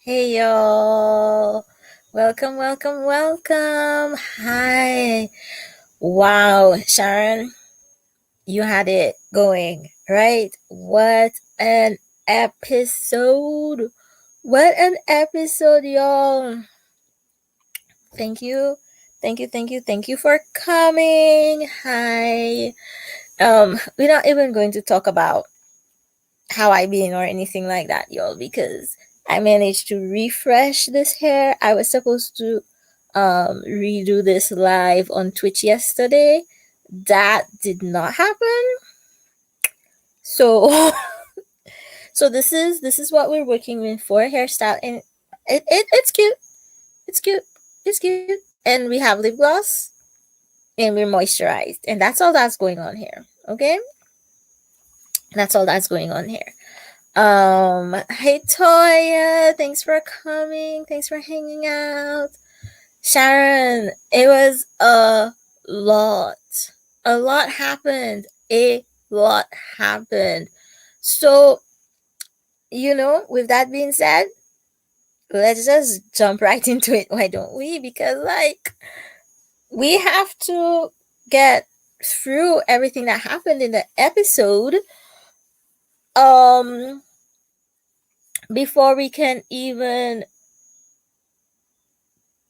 Hey y'all. Welcome, welcome, welcome. Hi. Wow, Sharon, you had it going, right? What an episode. What an episode, y'all. Thank you. Thank you for coming. Hi. We're not even going to talk about how I been or anything like that, y'all, because I managed to refresh this hair. I was supposed to redo this live on Twitch yesterday. That did not happen. So so this is what we're working with for hairstyle, and it's cute. It's cute. It's cute. And we have lip gloss and we're moisturized. And that's all that's going on here. Okay? That's all that's going on here. Hey Toya, thanks for coming. Thanks for hanging out. Sharon, it was lot. A lot happened. A lot happened. So, with that being said, let's just jump right into it. Why don't we? Because, we have to get through everything that happened in the episode. Um, before we can even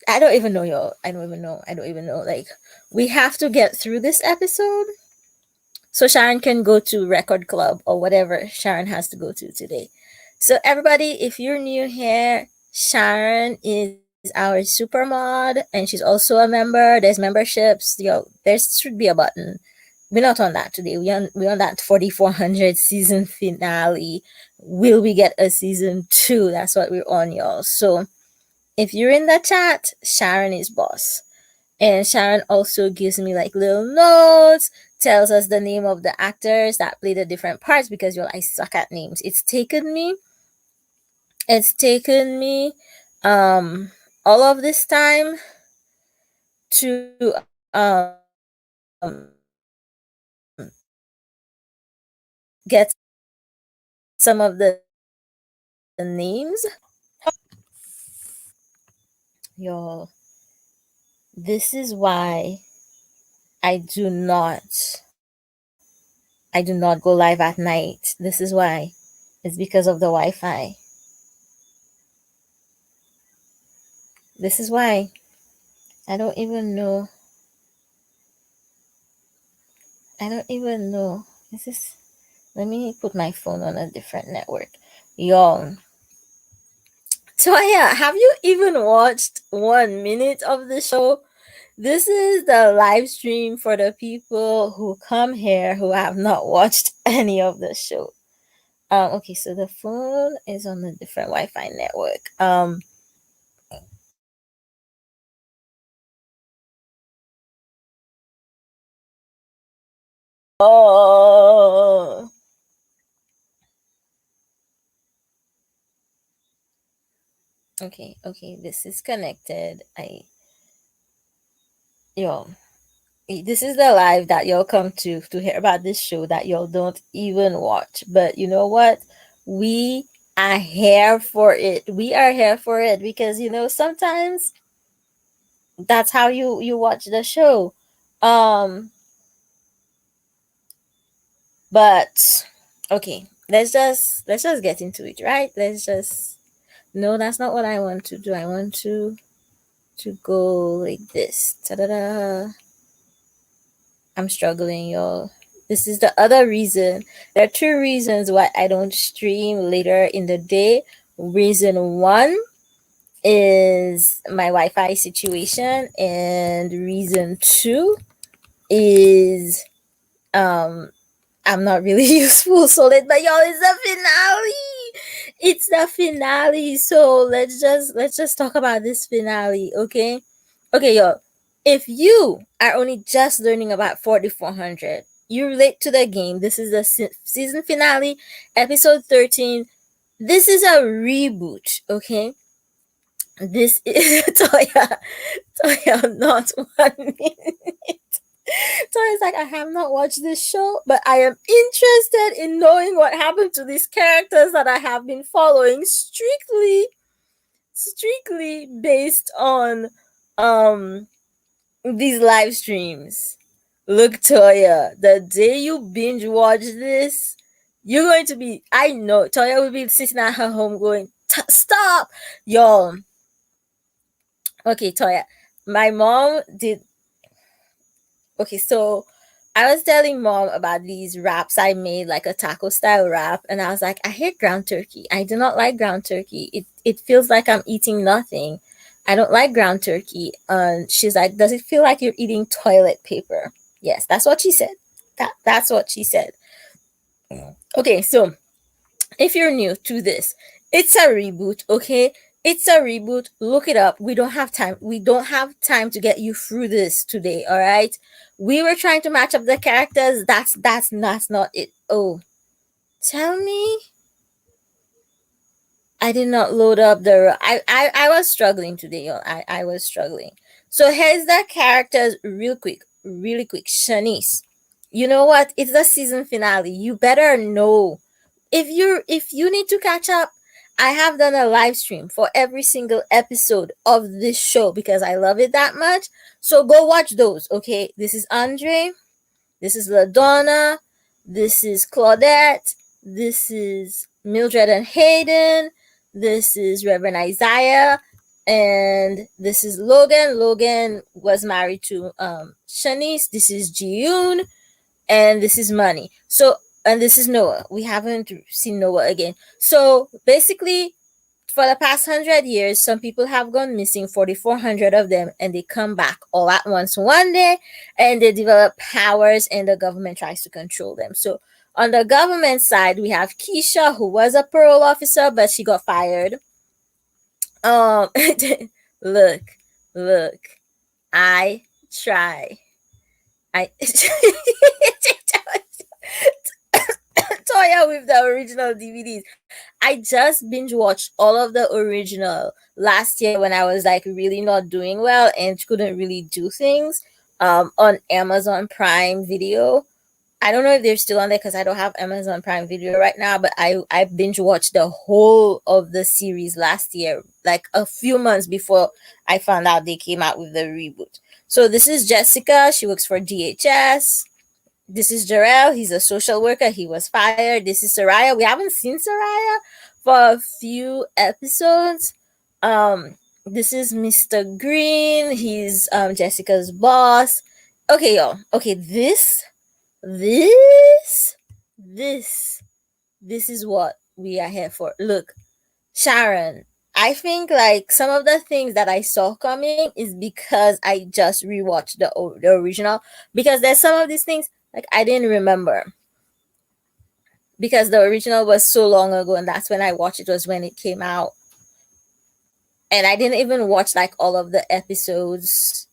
I don't even know, y'all. I don't even know. I don't even know. Like, we have to get through this episode so Sharon can go to Record Club or whatever Sharon has to go to today. So, everybody, if you're new here, Sharon is our super mod and she's also a member. There's memberships. Yo, there should be a button. We're not on that today. We're on that 4400 season finale. Will we get a season 2? That's what we're on, y'all. So, if you're in the chat, Sharon is boss. And Sharon also gives me like little notes, tells us the name of the actors that play the different parts because I suck at names. It's taken me all of this time to get some of the names. Y'all, this is why I do not go live at night. This is why. It's because of the Wi-Fi. This is why. I don't even know. This is Let me put my phone on a different network. Y'all. So yeah, have you even watched 1 minute of the show? This is the live stream for the people who come here who have not watched any of the show. Okay, so the phone is on a different Wi-Fi network. Oh, okay, this is connected. Yo, this is the live that y'all come to hear about this show that y'all don't even watch. But you know what? We are here for it. We are here for it because sometimes that's how you watch the show. Um, but okay, let's just get into it, right? Let's just No, that's not what I want to do. I want to go like this. Ta-da-da. I'm struggling, y'all. This is the other reason. There are two reasons why I don't stream later in the day. Reason one is my Wi-Fi situation, and reason two is I'm not really useful. So but y'all, it's the finale. It's the finale. So let's just talk about this finale, okay? Okay, y'all. If you are only just learning about 4400, you're late to the game. This is the season finale, episode 13. This is a reboot, okay? This is Toya, not 1 minute. So it's like, I have not watched this show, but I am interested in knowing what happened to these characters that I have been following strictly strictly based on um these live streams. Look, Toya, the day you binge watch this, you're going to be, I know, Toya will be sitting at her home going, Stop! Y'all. Okay, Toya. My mom did, okay, so I was telling mom about these wraps I made, like a taco style wrap, and I was like, I hate ground turkey. I do not like ground turkey. It feels like I'm eating nothing. I don't like ground turkey. And she's like, does it feel like you're eating toilet paper? Yes, that's what she said. That's what she said. Okay, so if you're new to this, it's a reboot, okay? It's a reboot. Look it up. We don't have time. We don't have time to get you through this today, all right? We were trying to match up the characters. That's not it. Oh, tell me. I did not load up the I was struggling today, y'all. I was struggling. So here's the characters real quick. Really quick. Shanice. You know what? It's the season finale. You better know if you need to catch up. I have done a live stream for every single episode of this show because I love it that much. So go watch those, okay? This is Andre, this is LaDonna, this is Claudette, this is Mildred and Hayden, this is Reverend Isaiah, and this is Logan. Logan was married to Shanice. This is Jiyun, and this is Money. So, and this is Noah. We haven't seen Noah again. So basically, for the past 100 years, some people have gone missing, 4,400 of them, and they come back all at once one day, and they develop powers, and the government tries to control them. So on the government side, we have Keisha, who was a parole officer, but she got fired. Um, look, look, I try. I Toya with the original DVDs. I just binge watched all of the original last year when I was like really not doing well and couldn't really do things on Amazon Prime Video. I don't know if they're still on there because I don't have Amazon Prime Video right now, but I binge watched the whole of the series last year, like a few months before I found out they came out with the reboot. So this is Jessica. She works for DHS. This is Jarrell. He's a social worker. He was fired. This is Soraya. We haven't seen Soraya for a few episodes. This is Mr. Green. He's Jessica's boss. Okay, y'all. Okay, this, this is what we are here for. Look, Sharon, I think like some of the things that I saw coming is because I just rewatched the original, because there's some of these things like I didn't remember because the original was so long ago, and that's when I watched it, was when it came out. And I didn't even watch like all of the episodes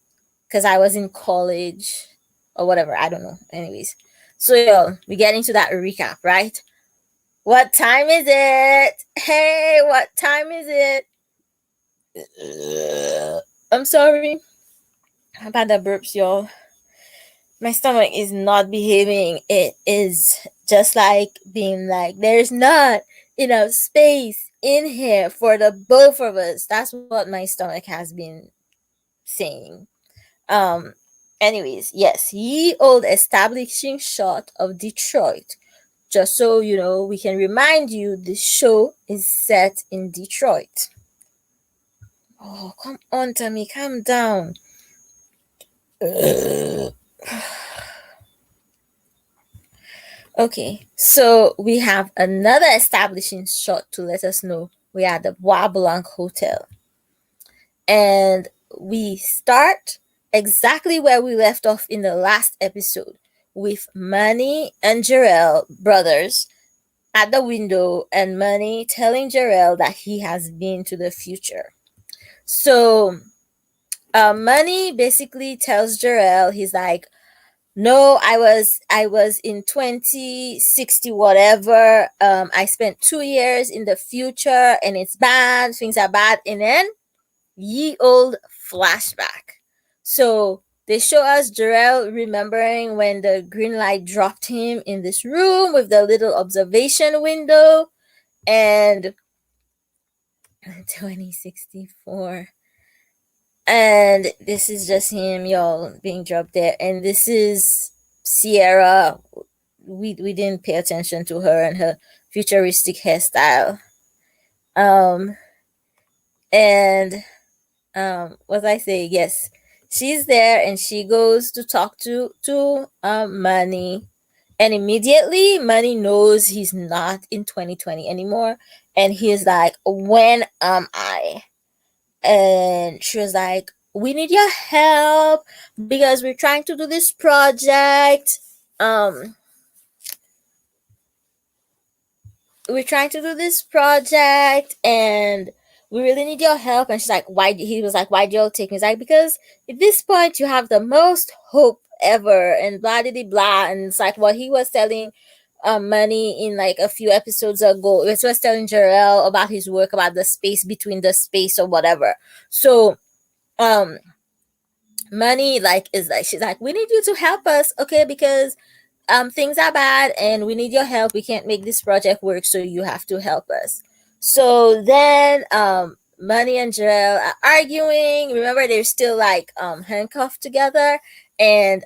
because I was in college or whatever. I don't know. Anyways, so yo, we get into that recap, right? What time is it? Hey, what time is it? I'm sorry. I've had the burps, y'all. My stomach is not behaving. It is just like being like, there's not enough space in here for the both of us. That's what my stomach has been saying. Um, Anyways, yes, ye old establishing shot of Detroit. Just so you know, we can remind you this show is set in Detroit. Oh, come on, Tammy, calm down. Okay, so we have another establishing shot to let us know we are at the Bois Blanc Hotel. And we start exactly where we left off in the last episode with Manny and Jarrell, brothers, at the window, and Manny telling Jarrell that he has been to the future. So Manny basically tells Jarrell, he's like, no, I was in 2060 whatever. I spent 2 years in the future and it's bad, things are bad. And then ye old flashback. So they show us Jarrell remembering when the green light dropped him in this room with the little observation window, and 2064. And this is just him, y'all, being dropped there. And this is Sierra. We didn't pay attention to her and her futuristic hairstyle. Um, and what I say, yes, she's there, and she goes to talk to Manny, and immediately Manny knows he's not in 2020 anymore, and he's like, "When am I?" And she was like, "We need your help because we're trying to do this project. Um, we're trying to do this project and we really need your help." And she's like, "Why?" He was like, "Why do y'all take me?" He's like, "Because at this point you have the most hope ever," and blah blah blah. And it's like what he was telling Money in like a few episodes ago. It was telling Jarrell about his work about the space between the space or whatever. So um Money like is like, she's like, "We need you to help us, okay, because things are bad and we need your help. We can't make this project work, so you have to help us." So then Money and Jarrell are arguing. Remember, they're still like handcuffed together, and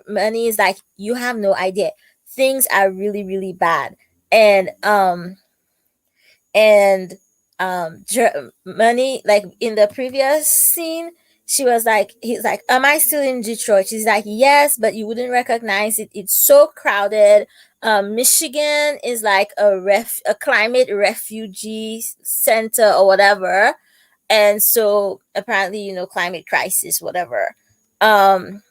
Money is like, "You have no idea. Things are really, really bad." And and Money, like in the previous scene, she was like, he's like, "Am I still in Detroit?" She's like, "Yes, but you wouldn't recognize it. It's so crowded. Michigan is like a climate refugee center or whatever, and so apparently, climate crisis, whatever." um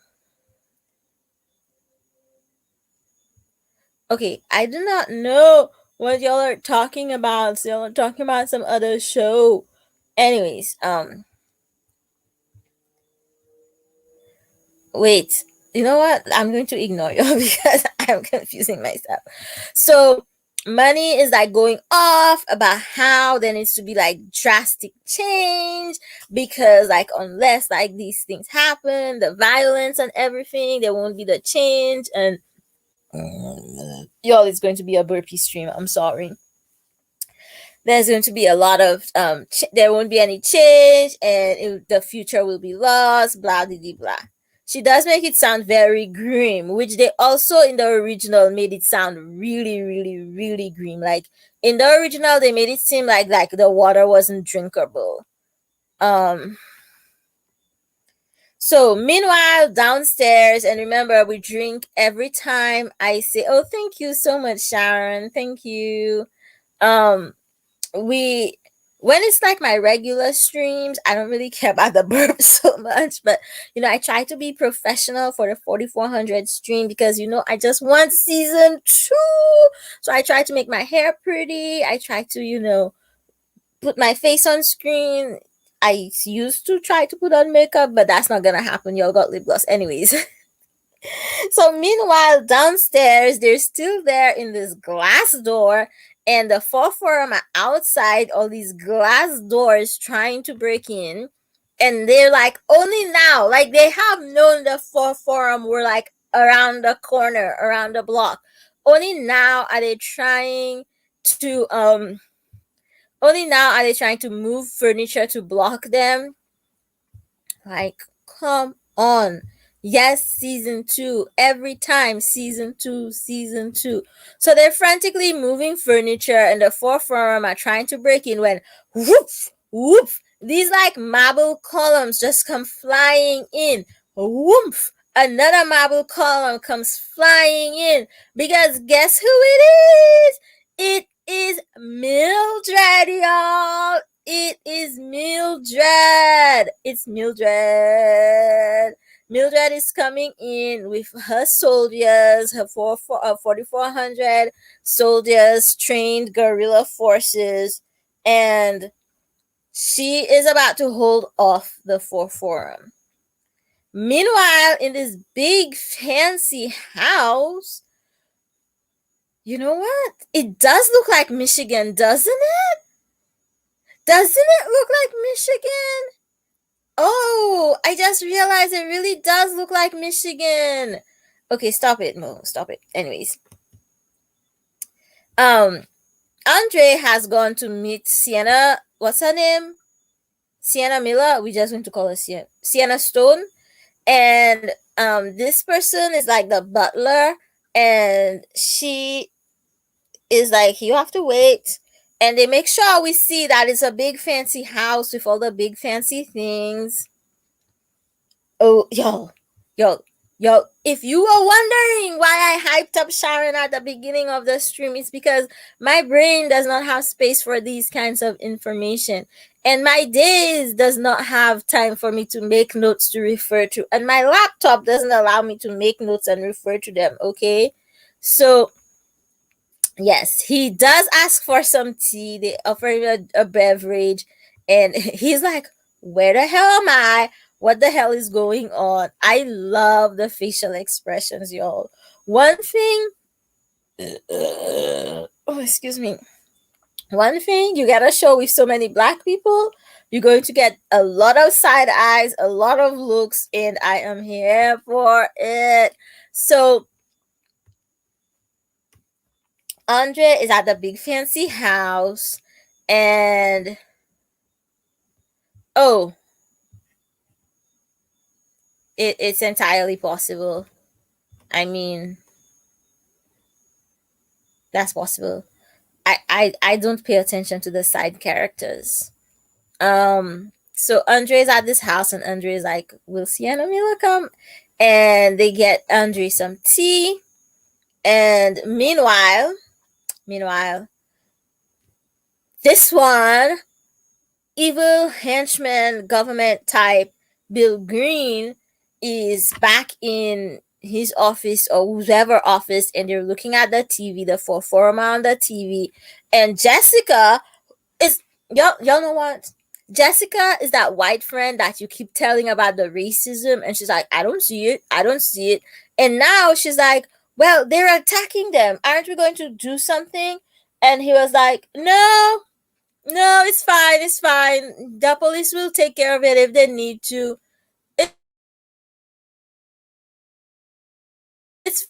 okay, I do not know what y'all are talking about. So y'all are talking about some other show. Anyways, wait, you know what? I'm going to ignore you because I'm confusing myself. So, Money is like going off about how there needs to be like drastic change because, like, unless like these things happen, the violence and everything, there won't be the change. And y'all, it's going to be a burpee stream. I'm sorry. There's going to be a lot of there won't be any change, and the future will be lost, blah blah blah. She does make it sound very grim, which they also in the original made it sound really, really, really grim. Like in the original, they made it seem like the water wasn't drinkable. um so meanwhile, downstairs, and remember, we drink every time I say, "Oh, thank you so much, Sharon, thank you." um we When it's like my regular streams, I don't really care about the burp so much, but I try to be professional for the 4400 stream because I just want season 2. So I try to make my hair pretty. I try to put my face on screen. I used to try to put on makeup, but that's not gonna happen. Y'all got lip gloss anyways. So meanwhile, downstairs, they're still there in this glass door, and the four forum are outside all these glass doors trying to break in. And they're like, only now, like they have known the four forum were like around the corner, around the block. Only now are they trying to only now are they trying to move furniture to block them. Like, come on. Yes, season 2. Every time, season 2, season 2. So they're frantically moving furniture, and the four firm are trying to break in when whoop, whoop. These like marble columns just come flying in. Whoop. Another marble column comes flying in because guess who it is? It is Mildred, y'all. It is Mildred. It's Mildred. Mildred is coming in with her soldiers, her 4,400 soldiers, trained guerrilla forces, and she is about to hold off the 4 Forum. Meanwhile, in this big fancy house, you know what? It does look like Michigan, doesn't it? Doesn't it look like Michigan? Oh, I just realized it really does look like Michigan. Okay, stop it, Mo. Stop it. Anyways. Um, Andre has gone to meet Sienna. What's her name? Sienna Miller. We just going to call her Sienna Stone. And this person is like the butler, and she is like, you have to wait. And they make sure we see that it's a big fancy house with all the big fancy things. Oh, yo, yo, if you were wondering why I hyped up Sharon at the beginning of the stream, it's because my brain does not have space for these kinds of information. And my days does not have time for me to make notes to refer to. And my laptop doesn't allow me to make notes and refer to them, okay? So, yes, he does ask for some tea. They offer him a beverage, and he's like, where the hell am I? What the hell is going on? I love the facial expressions, y'all. One thing, oh, excuse me. One thing you gotta show with so many black people, you're going to get a lot of side eyes, a lot of looks, and I am here for it. So, Andre is at the big fancy house, and oh, it's entirely possible. I mean, that's possible. I don't pay attention to the side characters. So Andre's at this house, and Andre's like, will Sienna Miller come? And they get Andre some tea. And meanwhile, this one evil henchman government type Bill Green is back in his office or whoever office, and they're looking at the TV, the forum on the TV, and Jessica is y'all know what? Jessica is that white friend that you keep telling about the racism, and she's like, I don't see it, I don't see it. And now she's like, well, they're attacking them. Aren't we going to do something? And he was like, no, no, it's fine. It's fine. The police will take care of it if they need to. It's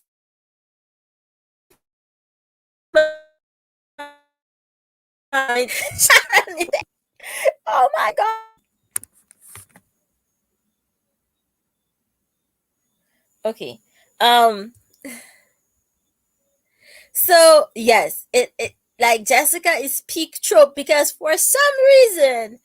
fine. Oh my god. Okay. Um. So yes, it like Jessica is peak trope because for some reason,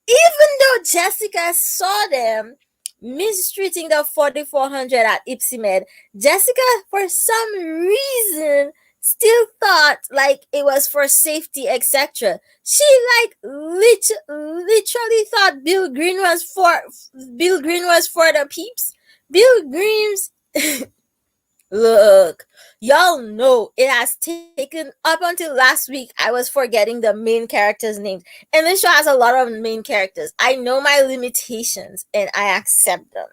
even though Jessica saw them mistreating the 4400 at Ipsimed, Jessica, for some reason, still thought like it was for safety, etc. She like literally thought Bill Green was for the peeps. Bill Green's Look, y'all know it has taken up until last week. I was forgetting the main characters' names, and this show has a lot of main characters. I know my limitations, and I accept them.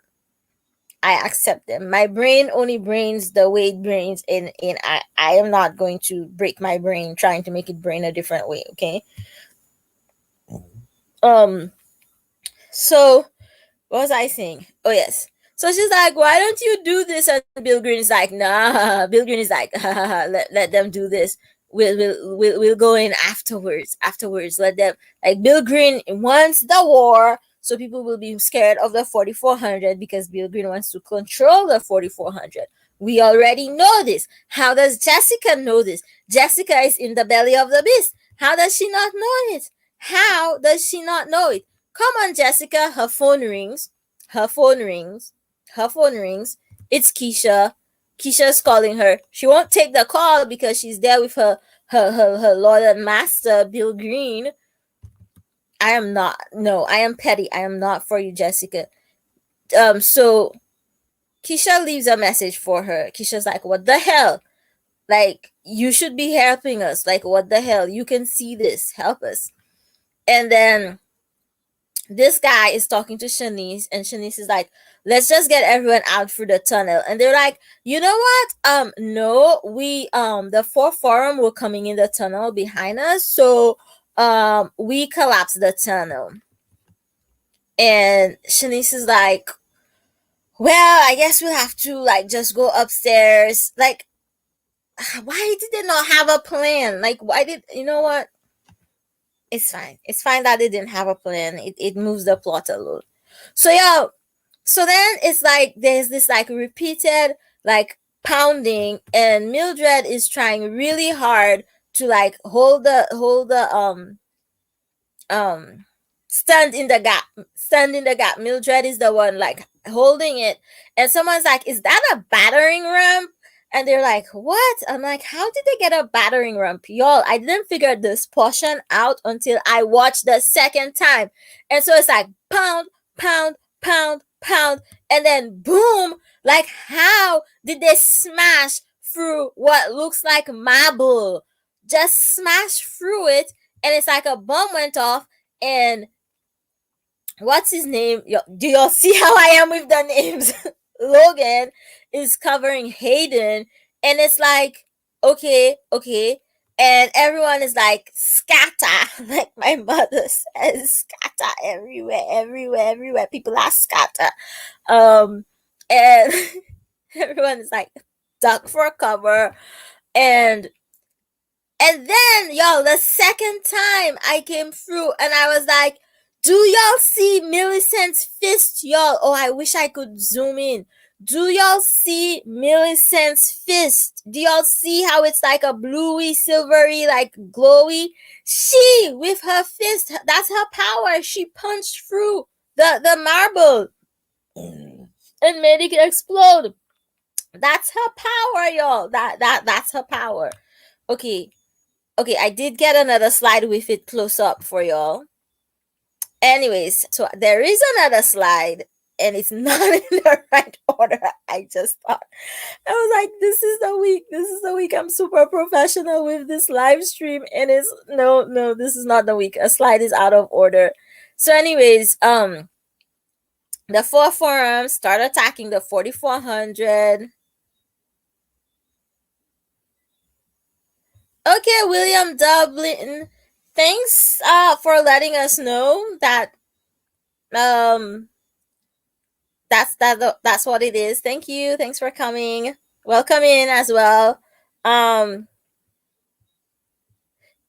I accept them. My brain only brains the way it brains, and I am not going to break my brain trying to make it brain a different way. Okay. Um. So what was I saying? Oh yes. So she's like, why don't you do this? And Bill Green is like, nah. Bill Green is like, let them do this. We'll go in afterwards. Afterwards, let them, like, Bill Green wants the war, so people will be scared of the 4400 because Bill Green wants to control the 4400. We already know this. How does Jessica know this? Jessica is in the belly of the beast. How does she not know it? How does she not know it? Come on, Jessica. Her phone rings. Her phone rings. Her phone rings. It's Keisha. Keisha's calling her. She won't take the call because she's there with her lord and master, Bill Green. I am not. No, I am petty. I am not for you, Jessica. So Keisha leaves a message for her. Keisha's like, what the hell? Like, you should be helping us. Like, what the hell? You can see this. Help us. And then this guy is talking to Shanice, and Shanice is like, let's just get everyone out through the tunnel. And they're like, you know what? No, we the four forum were coming in the tunnel behind us, so we collapsed the tunnel. And Shanice is like, well, I guess we'll have to like just go upstairs. Like, why did they not have a plan? Like, why did, you know what? It's fine. It's fine that they didn't have a plan. It moves the plot a little. So yeah, so then it's like there's this like repeated like pounding, and Mildred is trying really hard to like um stand in the gap. Mildred is the one like holding it, and someone's like, is that a battering ramp? And they're like, what? I'm like, how did they get a battering ramp? Y'all, I didn't figure this portion out until I watched the second time. And so it's like pound, pound, pound, pound, and then boom. Like, how did they smash through what looks like marble? Just smash through it, and it's like a bomb went off. And what's his name? Do y'all see how I am with the names? Logan is covering Hayden, and it's like, okay, okay. And everyone is like, scatter, like my mother says, scatter everywhere, everywhere, everywhere. People are scatter. And everyone is like, duck for cover. And then, y'all, the second time I came through and I was like, do y'all see Millicent's fist, y'all? Oh, I wish I could zoom in. Do y'all see Millicent's fist? Do y'all see how it's like a bluey, silvery, like glowy? She, with her fist, that's her power. She punched through the marble and made it explode. That's her power, y'all. That's her power. Okay, I did get another slide with it close up for y'all. Anyways, so there is another slide, and it's not in the right order. I just thought, I was like, this is the week. This is the week. I'm super professional with this live stream, and it's no, this is not the week. A slide is out of order. So, anyways, the 4 forums start attacking the 4400. Okay, William Dublin, thanks for letting us know that that's what it is. Thank you. Thanks for coming. Welcome in as well. No,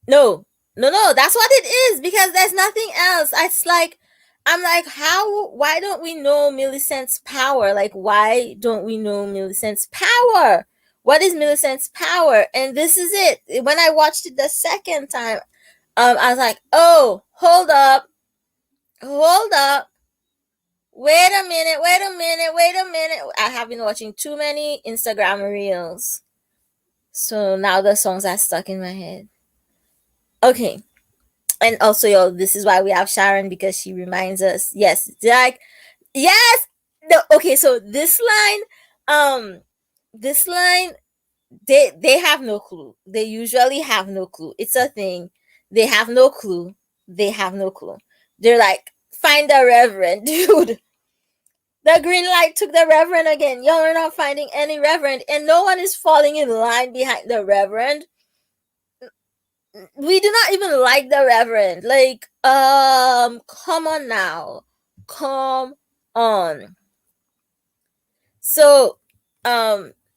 that's what it is, because there's nothing else. It's like, I'm like, why don't we know Millicent's power? Like, why don't we know Millicent's power? What is Millicent's power? And this is it. When I watched it the second time, I was like, oh, hold up. Wait a minute. I have been watching too many Instagram reels. So now the songs are stuck in my head. Okay. And also, y'all, this is why we have Sharon, because she reminds us. Yes. Like, yes. No, okay, so this line, they have no clue. They usually have no clue. It's a thing. They have no clue. They're like, find the reverend, dude. The green light took the reverend again. Y'all are not finding any reverend, and no one is falling in line behind the reverend. We do not even like the reverend. Like, come on now. Come on. So,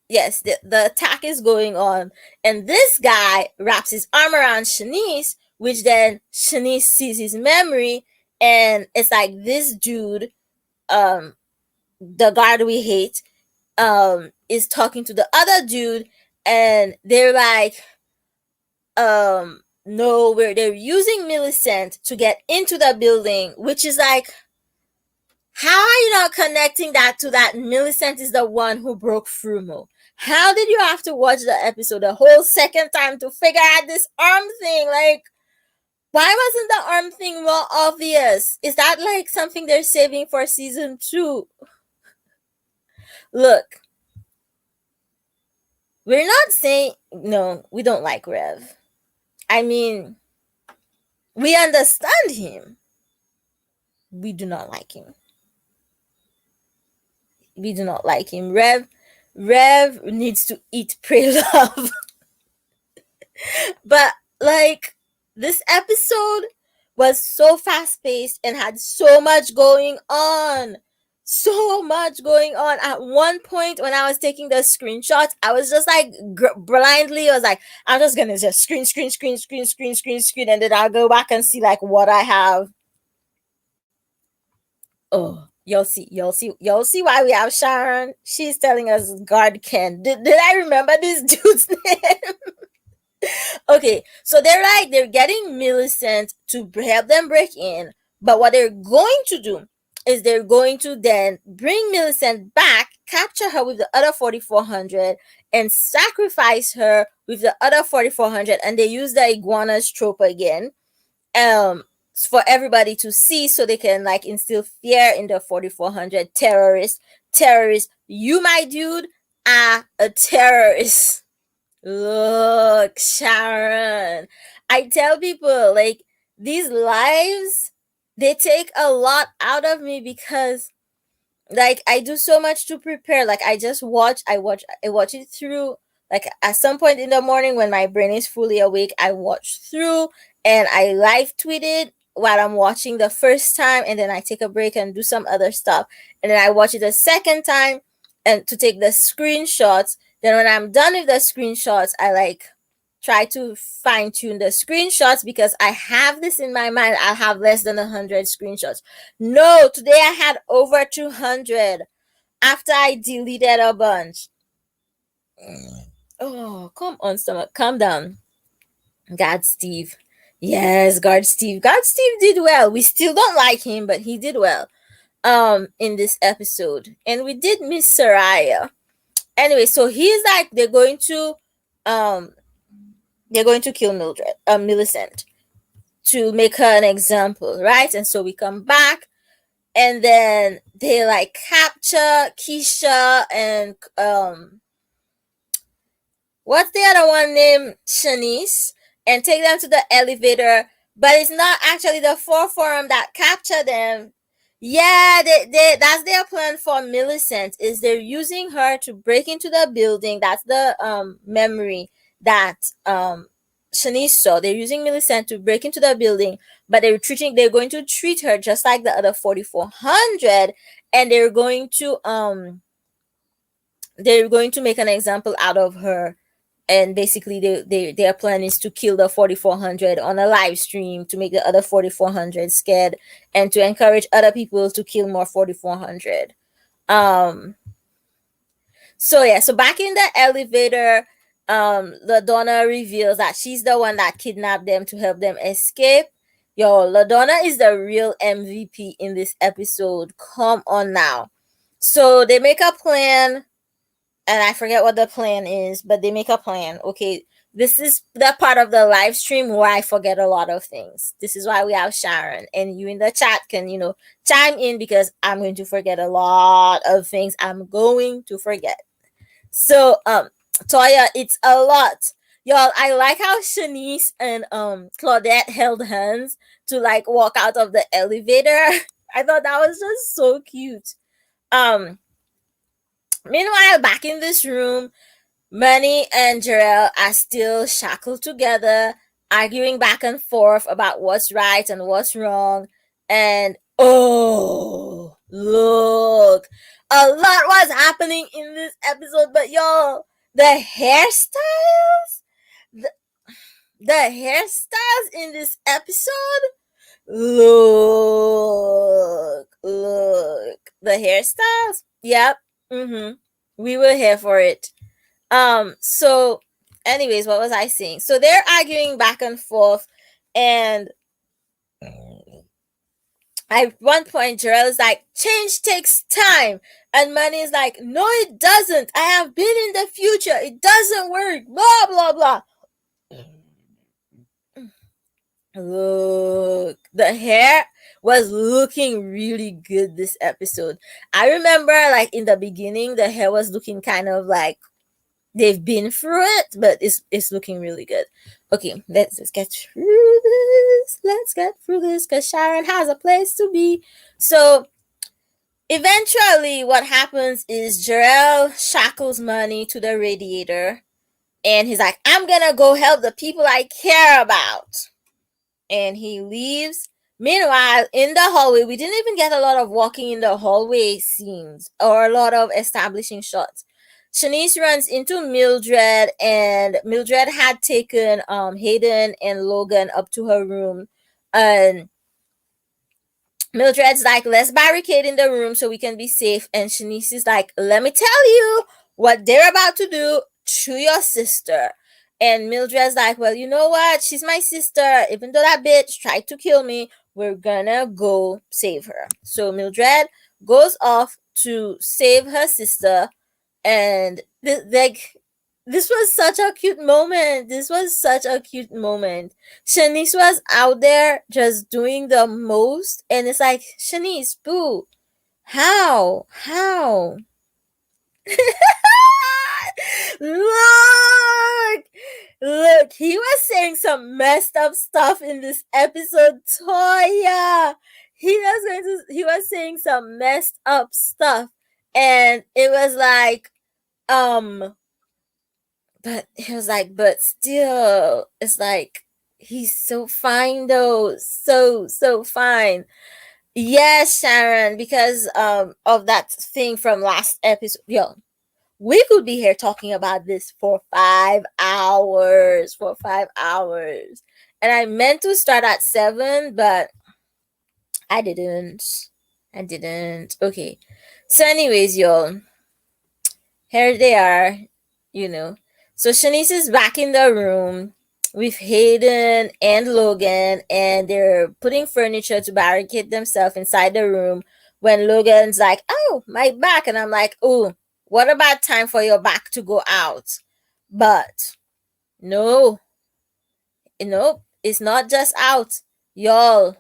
yes, the attack is going on, and this guy wraps his arm around Shanice, which then Shanice sees his memory, and it's like, this dude, the guard we hate, is talking to the other dude, and they're like, no, they're using Millicent to get into the building, which is like, how are you not connecting that to that Millicent is the one who broke through Mo? How did you have to watch the episode the whole second time to figure out this arm thing? Like, why wasn't the arm thing more obvious? Is that like something they're saving for season 2? Look, we're not saying, no, we don't like Rev. I mean, we understand him. We do not like him. Rev needs to eat, pray, love. But like, this episode was so fast paced and had so much going on. so much going on. At one point, when I was taking the screenshots, I was just like blindly, I was like, I'm just gonna just screen, and then I'll go back and see like what I have. Oh, you'll see why we have Sharon. She's telling us God can. Did I remember this dude's name? Okay, so they're getting Millicent to help them break in, but what they're going to do is they're going to then bring Millicent back, capture her with the other 4400, and sacrifice her with the other 4400, and they use the iguanas trope again, um, for everybody to see, so they can like instill fear in the 4400 terrorists. Terrorists, you, my dude, are a terrorist. Look, Sharon. I tell people like these lives, they take a lot out of me because like I do so much to prepare. Like I watch it through. Like at some point in the morning when my brain is fully awake, I watch through and I live tweet it while I'm watching the first time, and then I take a break and do some other stuff. And then I watch it a second time and to take the screenshots. Then when I'm done with the screenshots, I like try to fine tune the screenshots because I have this in my mind. I'll have less than 100 screenshots. No, today I had over 200 after I deleted a bunch. Oh, come on, stomach. Calm down. God Steve. Yes, God Steve. God Steve did well. We still don't like him, but he did well in this episode. And we did miss Soraya. Anyway, so he's like um they're going to kill Mildred, Millicent, to make her an example, right? And so we come back, and then they like capture Keisha and what's the other one named Shanice, and take them to the elevator, but it's not actually the four forum that capture them. Yeah, they that's their plan for Millicent, is they're using her to break into the building. That's the memory that Shanice saw. They're using Millicent to break into the building, but they're going to treat her just like the other 4400, and they're going to make an example out of her. And basically their plan is to kill the 4400 on a live stream to make the other 4400 scared and to encourage other people to kill more 4400. So yeah, so back in the elevator, LaDonna reveals that she's the one that kidnapped them to help them escape. Yo, LaDonna is the real MVP in this episode. Come on now. So they make a plan, and I forget what the plan is, but they make a plan. Okay, this is the part of the live stream where I forget a lot of things. This is why we have Sharon, and you in the chat can, chime in because I'm going to forget a lot of things. I'm going to forget. So, Toya, it's a lot. Y'all, I like how Shanice and Claudette held hands to like walk out of the elevator. I thought that was just so cute. Meanwhile, back in this room, Manny and Jarrell are still shackled together, arguing back and forth about what's right and what's wrong. And oh, look, a lot was happening in this episode, but y'all, the hairstyles, the, the hairstyles in this episode, look, the hairstyles, yep, we were here for it. So anyways, what was I saying? So they're arguing back and forth, and at one point Jarrell is like, change takes time, and Manny is like, no it doesn't, I have been in the future, it doesn't work, blah blah blah. Look, the hair was looking really good this episode. I remember like in the beginning the hair was looking kind of like they've been through it, but it's looking really good. Okay, let's get through this. Let's get through this because Sharon has a place to be. So eventually what happens is Jarrell shackles Manny to the radiator, and he's like, I'm gonna go help the people I care about. And he leaves Meanwhile, in the hallway, we didn't even get a lot of walking in the hallway scenes or a lot of establishing shots. Shanice runs into Mildred, and Mildred had taken Hayden and Logan up to her room. And Mildred's like, let's barricade in the room so we can be safe. And Shanice is like, let me tell you what they're about to do to your sister. And Mildred's like, well, you know what? She's my sister. Even though that bitch tried to kill me, we're gonna go save her. So Mildred goes off to save her sister. And this was such a cute moment. This was such a cute moment. Shanice was out there just doing the most, and it's like, Shanice, boo, how? Look, look, he was saying some messed up stuff in this episode, Toya. He was saying some messed up stuff, and it was like, but he was like, but still, it's like, he's so fine though, so fine. Yes, Sharon, because of that thing from last episode. Yo, we could be here talking about this for 5 hours, and I meant to start at 7, but I didn't. Okay, so anyways, y'all, here they are, you know. So Shanice is back in the room with Hayden and Logan, and they're putting furniture to barricade themselves inside the room when Logan's like, oh, my back. And I'm like, oh, what about time for your back to go out? But no, nope, it's not just out. Y'all,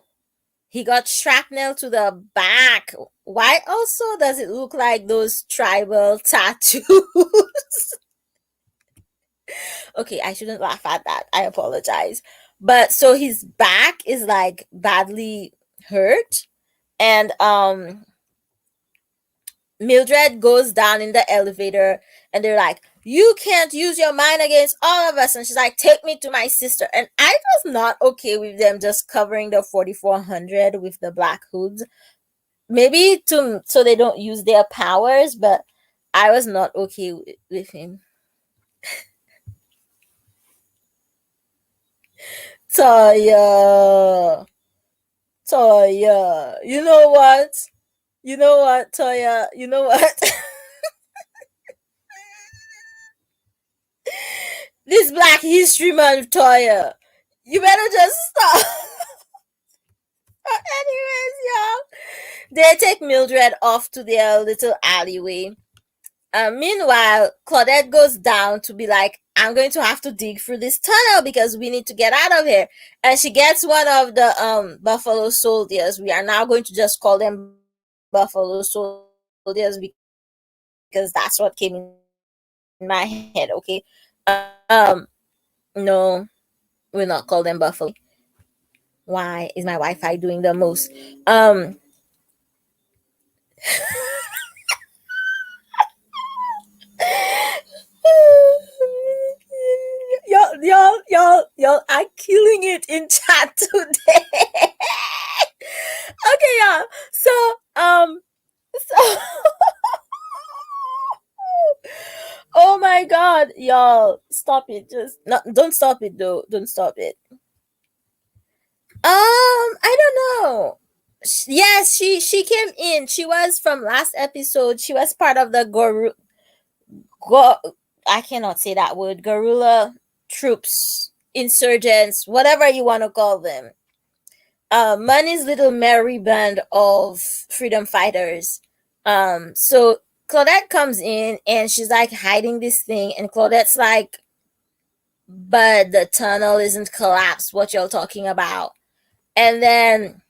he got shrapnel to the back. Why also does it look like those tribal tattoos? Okay, I shouldn't laugh at that. I apologize. But so his back is like badly hurt, and Mildred goes down in the elevator, and they're like, you can't use your mind against all of us. And she's like, take me to my sister. And I was not okay with them just covering the 4400 with the black hoods. Maybe to so they don't use their powers, but I was not okay with him. Toya. Toya. You know what? Toya? You know what? This Black History Month, Toya. You better just stop. Anyways, y'all. They take Mildred off to their little alleyway. Meanwhile, Claudette goes down to be like, I'm going to have to dig through this tunnel because we need to get out of here. And she gets one of the Buffalo Soldiers. We are now going to just call them Buffalo Soldiers because that's what came in my head, okay? No, we'll not call them Buffalo. Why is my Wi-Fi doing the most? Y'all are killing it in chat today. Okay, y'all. So oh my god, y'all, stop it. Just not, don't stop it though. Don't stop it. I don't know. Yes, she came in. She was from last episode. She was part of the I cannot say that word. Guerrilla troops, insurgents, whatever you want to call them. Money's little merry band of freedom fighters. So Claudette comes in and she's like hiding this thing, and Claudette's like, but the tunnel isn't collapsed. What y'all talking about? And then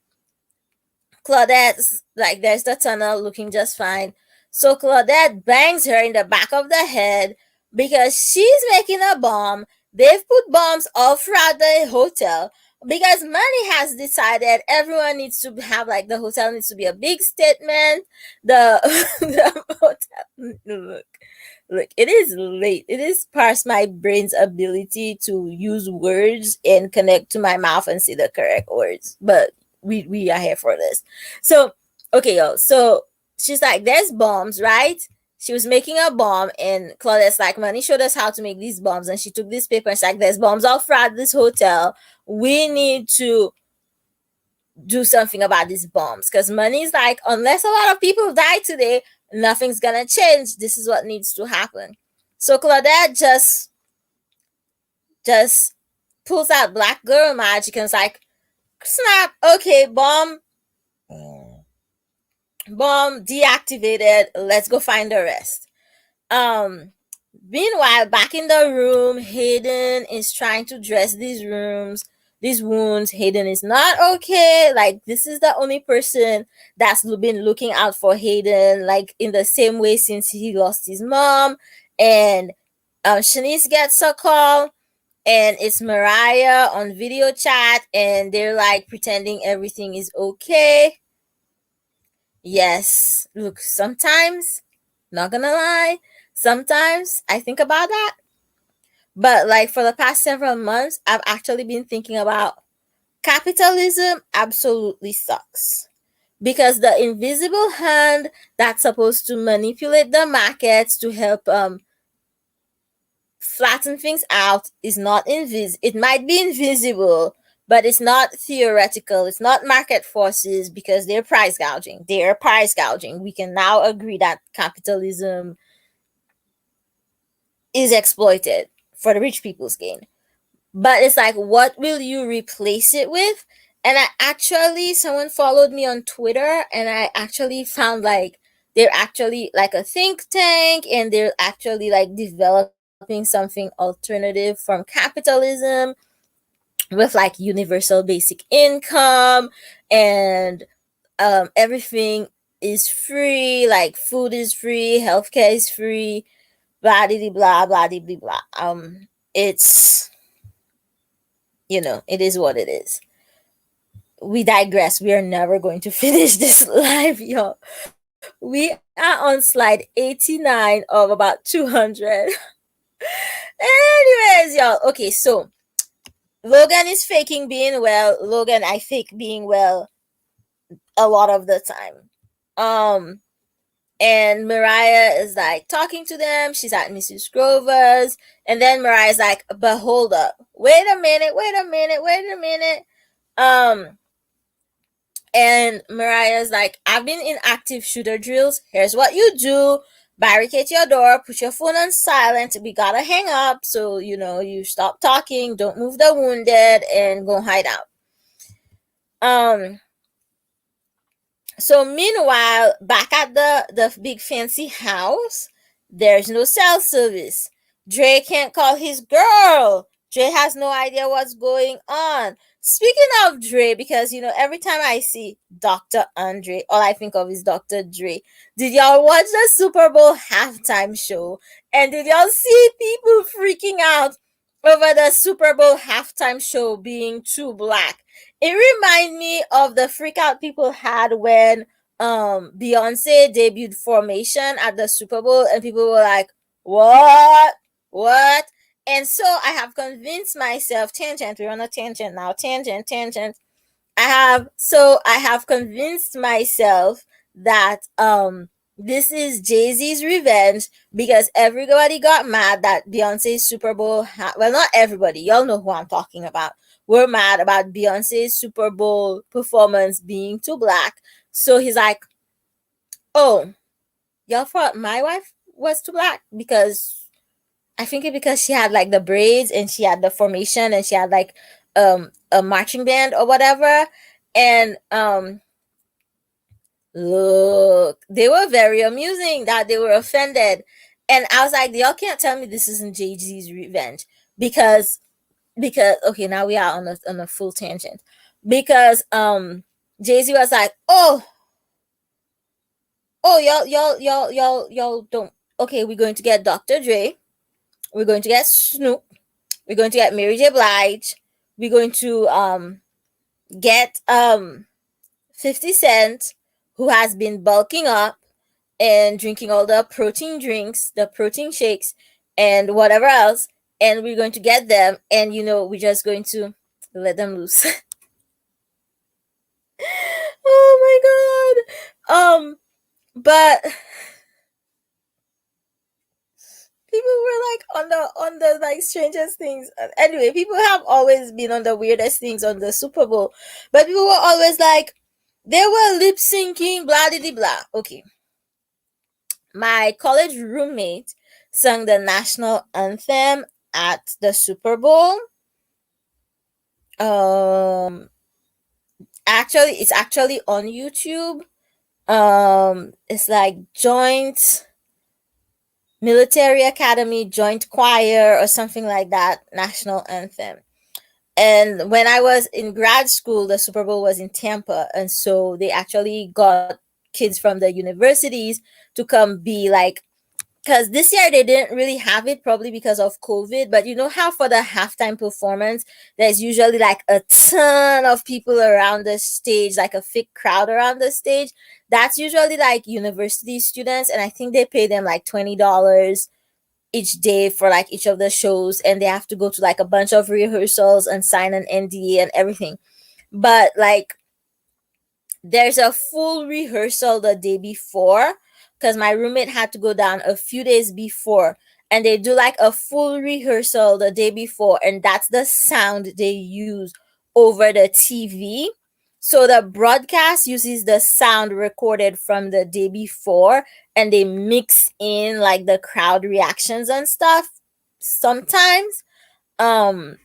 Claudette's like, there's the tunnel looking just fine. So Claudette bangs her in the back of the head because she's making a bomb. They've put bombs all throughout the hotel because Money has decided everyone needs to have, like, the hotel needs to be a big statement. The hotel, look, it is late. It is past my brain's ability to use words and connect to my mouth and say the correct words. But we are here for this. So okay, yo. So she's like, there's bombs, right? She was making a bomb, and Claudette's like, Money showed us how to make these bombs, and she took this paper and she's like, there's bombs all throughout this hotel. We need to do something about these bombs, because Money's like, unless a lot of people die today, nothing's gonna change. This is what needs to happen. So Claudette just pulls out black girl magic and is like, snap, okay, bomb deactivated, let's go find the rest. um Meanwhile, back in the room, Hayden is trying to dress these wounds. Hayden is not okay. Like, this is the only person that's been looking out for Hayden, like, in the same way since he lost his mom. And Shanice gets a call, and it's Mariah on video chat, and they're like pretending everything is okay. Yes, look, sometimes, not gonna lie, sometimes I think about that. But like, for the past several months, I've actually been thinking about capitalism absolutely sucks. Because the invisible hand that's supposed to manipulate the markets to help flatten things out is not it might be invisible, but it's not theoretical. It's not market forces, because they're price gouging. We can now agree that capitalism is exploited for the rich people's gain. But it's like, what will you replace it with? And I actually, someone followed me on Twitter, and I actually found like they're actually like a think tank, and they're actually like developing something alternative from capitalism, with like universal basic income, and everything is free, like food is free, healthcare is free, blah blah blah blah blah blah. It's, it is what it is. We digress. We are never going to finish this live, y'all. We are on slide 89 of about 200. Anyways, y'all. Okay, so Logan is faking being well. Logan, I fake being well a lot of the time. And Mariah is like talking to them. She's at Mrs. Grover's. And then Mariah's like, but hold up. Wait a minute. And Mariah's like, I've been in active shooter drills. Here's what you do. Barricade your door, put your phone on silent. We gotta hang up. So, you stop talking, don't move the wounded, and go hide out. So meanwhile, back at the big fancy house, there's no cell service. Dre can't call his girl. Dre has no idea what's going on. Speaking of Dre, because every time I see Dr. Andre, all I think of is Dr. Dre. Did y'all watch the Super Bowl halftime show? And did y'all see people freaking out over the Super Bowl halftime show being too black? It reminded me of the freak out people had when Beyonce debuted Formation at the Super Bowl, and people were like, what? And so I have convinced myself, tangent, we're on a tangent now, tangent. I have convinced myself that this is Jay-Z's revenge, because everybody got mad that Beyonce's Super Bowl well, not everybody, y'all know who I'm talking about. We're mad about Beyonce's Super Bowl performance being too black. So he's like, oh, y'all thought my wife was too black? Because I think it because she had like the braids, and she had the formation, and she had like a marching band or whatever. And look, they were very amusing that they were offended. And I was like, y'all can't tell me this isn't Jay-Z's revenge, because okay, now we are on a full tangent, because Jay-Z was like, oh, y'all don't, okay, we're going to get Dr. Dre, we're going to get Snoop, we're going to get Mary J. Blige, we're going to get 50 Cent, who has been bulking up and drinking all the protein drinks, the protein shakes, and whatever else, and we're going to get them, and we're just going to let them loose. Oh my god. But people were like on the like strangest things. Anyway, people have always been on the weirdest things on the Super Bowl, but people were always like they were lip syncing, blah blah blah. Okay, my college roommate sang the national anthem at the Super Bowl. Actually, it's actually on YouTube. It's like joint military academy, joint choir, or something like that. National anthem. And when I was in grad school, the Super Bowl was in Tampa, and so they actually got kids from the universities to come be like, because this year they didn't really have it, probably because of COVID. But you know how for the halftime performance, there's usually like a ton of people around the stage, like a thick crowd around the stage. That's usually like university students, and I think they pay them like $20 each day for like each of the shows, and they have to go to like a bunch of rehearsals and sign an NDA and everything. But like there's a full rehearsal the day before, because my roommate had to go down a few days before, and they do like a full rehearsal the day before, and that's the sound they use over the TV. So the broadcast uses the sound recorded from the day before, and they mix in like the crowd reactions and stuff sometimes. um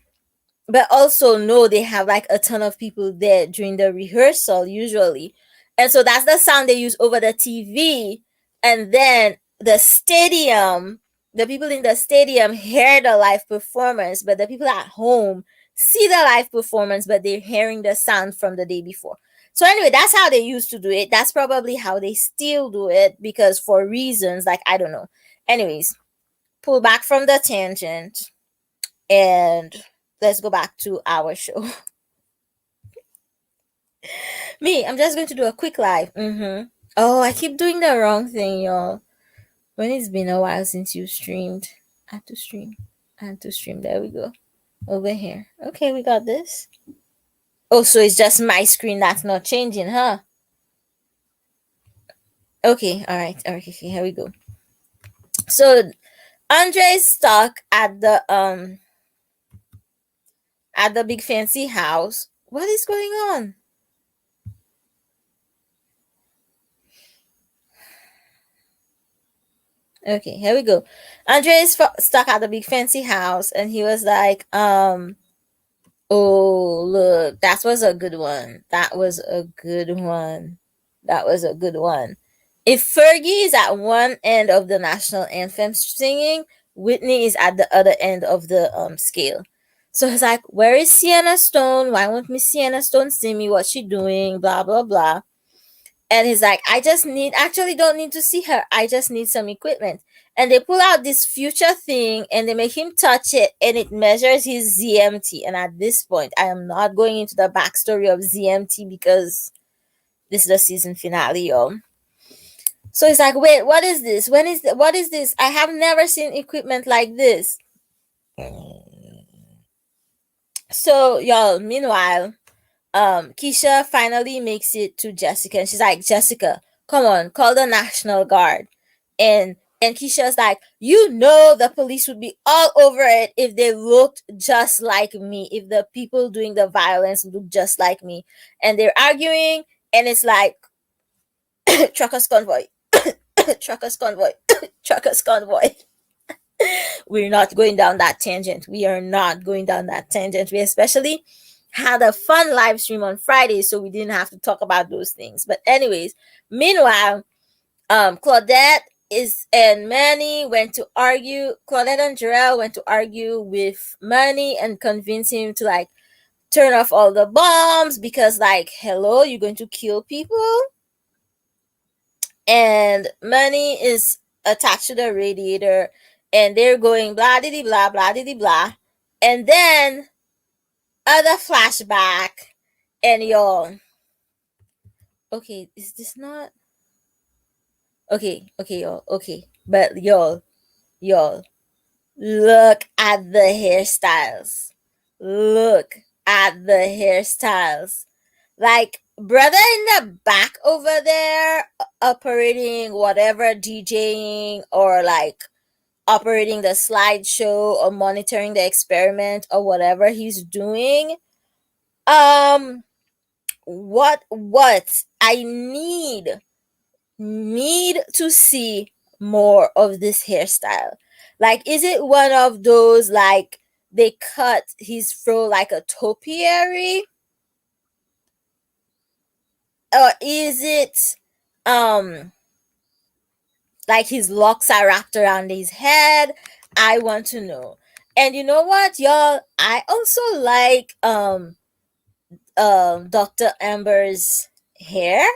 but also no, they have like a ton of people there during the rehearsal usually, and so that's the sound they use over the TV. And then the people in the stadium hear the live performance, but the people at home see the live performance, but they're hearing the sound from the day before. So anyway, that's how they used to do it. That's probably how they still do it, because for reasons like I don't know. Anyways, pull back from the tangent, and let's go back to our show. Me, I'm just going to do a quick live. Oh, I keep doing the wrong thing, y'all. When it's been a while since you streamed, add to stream, add to stream. There we go. Over here. Okay, we got this. Oh, so it's just my screen that's not changing, huh? Okay, all right, okay, here we go. So Andre is stuck at the big fancy house. What is going on? Okay, here we go. Andre is stuck at the big fancy house, and he was like, oh, look, that was a good one. That was a good one. That was a good one. If Fergie is at one end of the national anthem singing, Whitney is at the other end of the scale. So he's like, where is Sienna Stone? Why won't Miss Sienna Stone see me? What's she doing? Blah, blah, blah. And he's like, actually don't need to see her. I just need some equipment. And they pull out this future thing and they make him touch it, and it measures his ZMT. And at this point, I am not going into the backstory of ZMT because this is the season finale, y'all. So he's like, wait, what is this? What is this? I have never seen equipment like this. So, y'all, meanwhile, Keisha finally makes it to Jessica, and she's like, Jessica, come on, call the National Guard. And Keisha's like, you know, the police would be all over it if they looked just like me, if the people doing the violence look just like me. And they're arguing, and it's like, truckers convoy, truckers convoy, truckers convoy. We're not going down that tangent. We are not going down that tangent. We especially had a fun live stream on Friday, so we didn't have to talk about those things. But anyways, meanwhile, Claudette is and Manny went to argue. Claudette and Jarrell went to argue with Manny and convince him to like turn off all the bombs because, like, hello, you're going to kill people. And Manny is attached to the radiator, and they're going blah diddy blah blah diddy blah, and then other flashback, and y'all. Okay, is this not okay, y'all. Okay, but y'all, look at the hairstyles. Look at the hairstyles. Like brother in the back over there operating whatever, DJing or like operating the slideshow or monitoring the experiment or whatever he's doing. Um, what I need to see more of this hairstyle. Like, is it one of those like they cut his fro like a topiary, or is it um like his locks are wrapped around his head? I want to know. And you know what, y'all? I also like Dr. Amber's hair.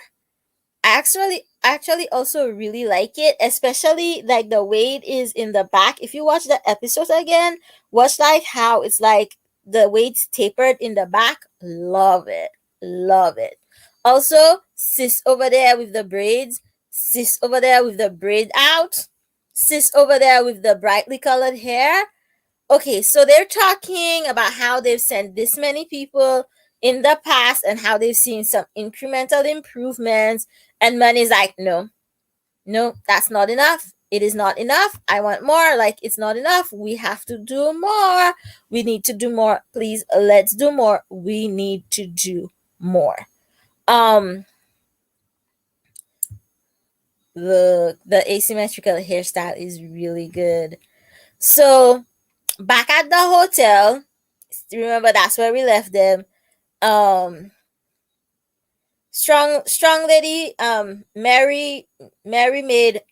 I actually also really like it, especially like the way it is in the back. If you watch the episodes again, watch like how it's like the way it's tapered in the back. Love it. Love it. Also, sis over there with the braids, sis over there with the braid out, sis over there with the brightly colored hair. Okay, so they're talking about how they've sent this many people in the past and how they've seen some incremental improvements. And money's like, no, no, that's not enough. It is not enough. I want more. Like, it's not enough. We have to do more. We need to do more. Please, let's do more. We need to do more. Um, the asymmetrical hairstyle is really good. So back at the hotel, remember that's where we left them. um strong lady, Mary made,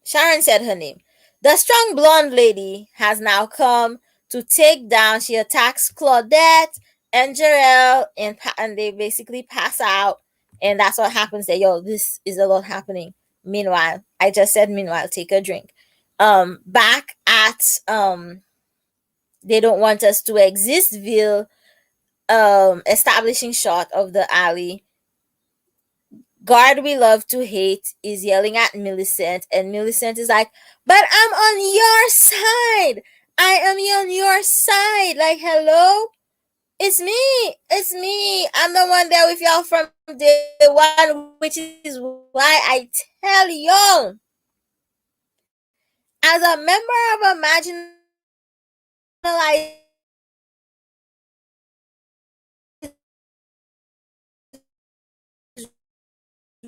Sharon said her name. The strong blonde lady has now come to take down. She attacks Claudette and Jarrell, and they basically pass out. And that's what happens there. Yo, this is a lot happening. Meanwhile, I just said meanwhile, take a drink. Back at they don't want us to existville, establishing shot of the alley. Guard we love to hate is yelling at Millicent, and Millicent is like, "But I'm on your side. I am on your side. Like, hello, it's me. It's me. I'm the one there with y'all from day one, which is why I tell y'all, as a member of a marginalized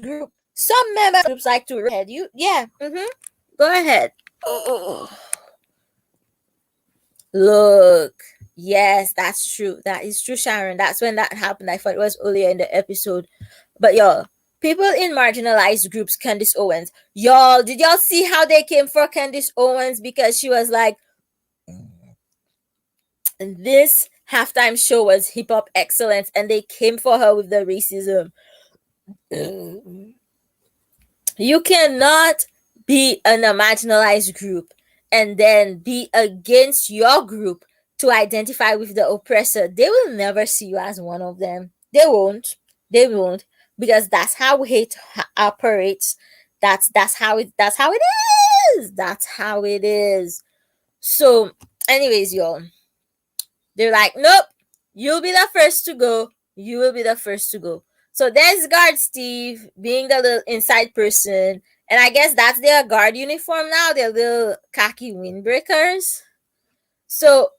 group, some member groups like to head you. Yeah, go ahead. Oh. Look, yes, that's true. That is true, Sharon. That's when that happened. I thought it was earlier in the episode. But y'all, people in marginalized groups, Candice Owens. Y'all, did y'all see how they came for Candice Owens? Because she was like, this halftime show was hip hop excellence, and they came for her with the racism. You cannot be in a marginalized group and then be against your group to identify with the oppressor. They will never see you as one of them. They won't. They won't, because that's how hate operates. That's how it is. That's how it is. So, anyways, y'all, they're like, nope, you'll be the first to go. You will be the first to go. So there's guard Steve being the little inside person. And I guess that's their guard uniform now, their little khaki windbreakers. So,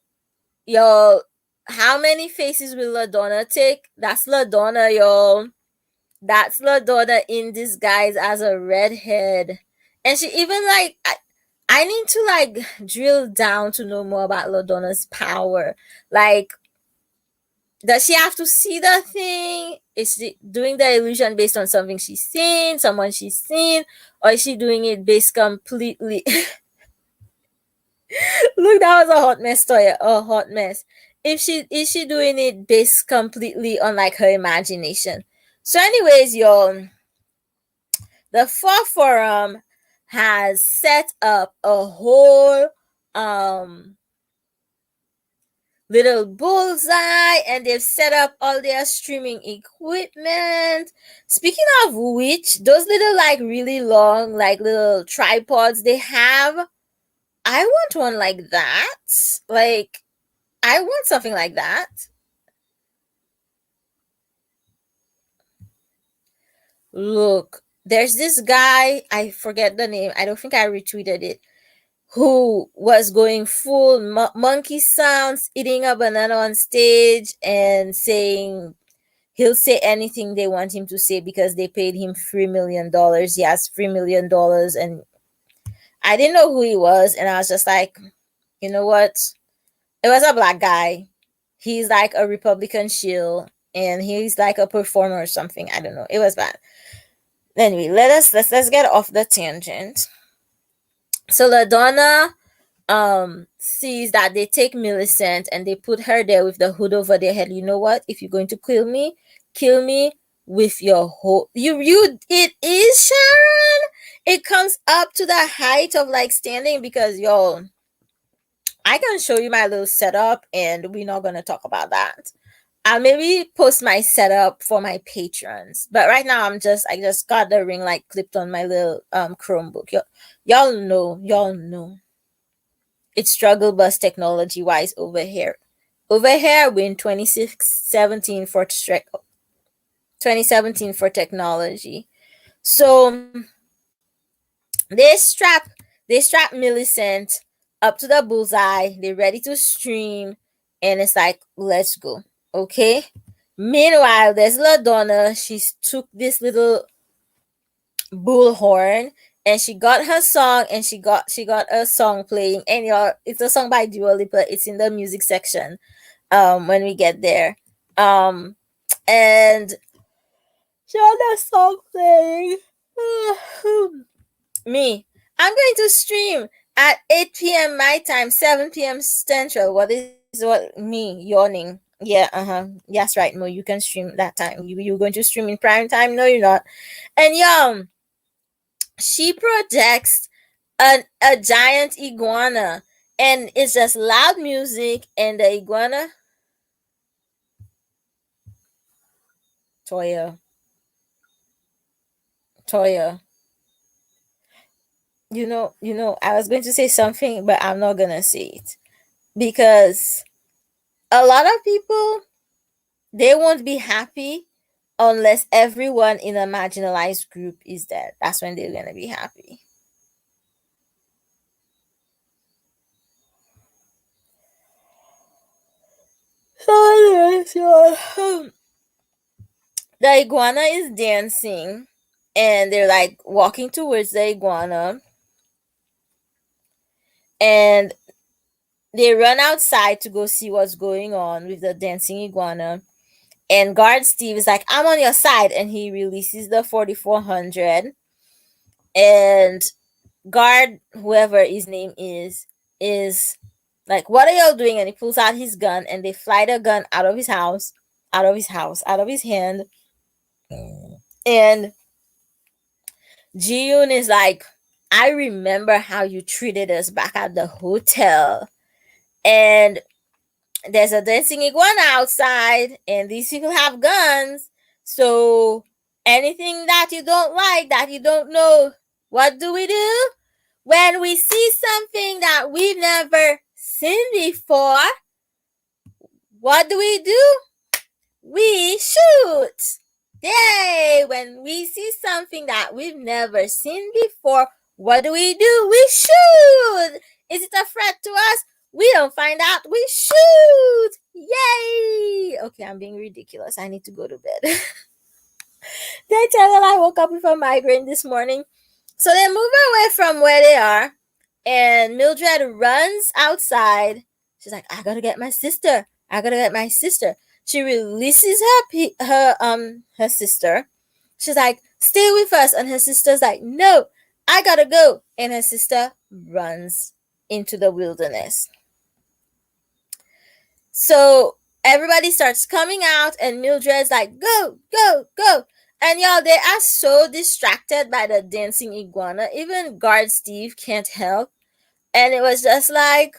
y'all, how many faces will LaDonna take? That's LaDonna, y'all. That's LaDonna in disguise as a redhead. And she even like, I need to like drill down to know more about LaDonna's power. Like, does she have to see the thing? Is she doing the illusion based on something she's seen, someone she's seen, or is she doing it based completely? Look, that was a hot mess, Toya. A hot mess. If she is she doing it based completely on like her imagination? So, anyways, y'all, the Fall Forum has set up a whole little bullseye, and they've set up all their streaming equipment. Speaking of which, those little like really long like little tripods they have, I want one like that. Like, I want something like that. look, there's this guy, I forget the name, I don't think I retweeted it, who was going full monkey sounds, eating a banana on stage and saying he'll say anything they want him to say because they paid him $3 million. He has $3 million, and I didn't know who he was, and I was just like, you know what? It was a black guy. He's like a Republican shill, and he's like a performer or something. I don't know. It was bad. Anyway, let's get off the tangent. So LaDonna sees that they take Millicent and they put her there with the hood over their head. You know what? If you're going to kill me with your whole you it is Sharon. It comes up to the height of like standing, because yo, I can show you my little setup and we're not gonna talk about that. I'll maybe post my setup for my patrons. But right now I just got the ring light clipped on my little Chromebook. Y'all know. It's struggle bus technology wise over here. Over here we're in 2017 for technology. So they strap Millicent up to the bullseye. They're ready to stream, and it's like, let's go. Okay. Meanwhile, there's LaDonna. She took this little bullhorn and she got her song, and she got a song playing, and y'all, it's a song by Dua Lipa. It's in the music section when we get there. And she had a song playing. Me, I'm going to stream at 8 p.m. my time, 7 p.m. Central. What me yawning? Yeah, yes, right, Mo. You can stream that time. You're going to stream in prime time? No, you're not. And she projects a giant iguana, and it's just loud music, and the iguana, Toya, Toya. I was going to say something, but I'm not gonna say it, because a lot of people, they won't be happy unless everyone in a marginalized group is dead. That's when they're gonna be happy. So the iguana is dancing, and they're like walking towards the iguana, and they run outside to go see what's going on with the dancing iguana. And guard Steve is like, I'm on your side, and he releases the 4400, and guard, whoever his name is like, what are y'all doing? And he pulls out his gun, and they fly the gun out of his hand. And Jiyun is like, I remember how you treated us back at the hotel. And there's a dancing iguana outside, and these people have guns. So anything that you don't like, that you don't know, what do? When we see something that we've never seen before, what do? We shoot. Yay! When we see something that we've never seen before, what do? We shoot. Is it a threat to us? We don't find out. We shoot. Yay! Okay, I'm being ridiculous. I need to go to bed. Did I tell them I woke up with a migraine this morning? So they move away from where they are, and Mildred runs outside. She's like, I gotta get my sister. She releases her sister. She's like, stay with us. And her sister's like, no, I gotta go. And her sister runs into the wilderness. So everybody starts coming out, and Mildred's like, go, go, go. And y'all, they are so distracted by the dancing iguana. Even guard Steve can't help. And it was just like,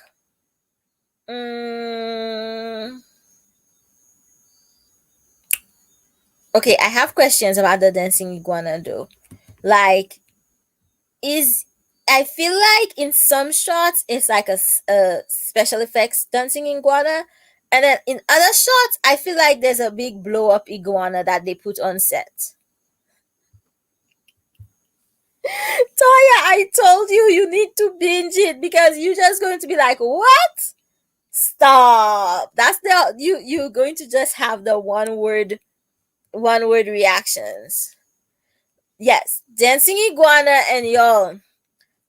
okay, I have questions about the dancing iguana though. Like, I feel like in some shots it's like a special effects dancing iguana, and then in other shots I feel like there's a big blow up iguana that they put on set. I told you you need to binge it because you're just going to be like, what? Stop. That's the you're going to just have the one word reactions. Yes, dancing iguana, and y'all,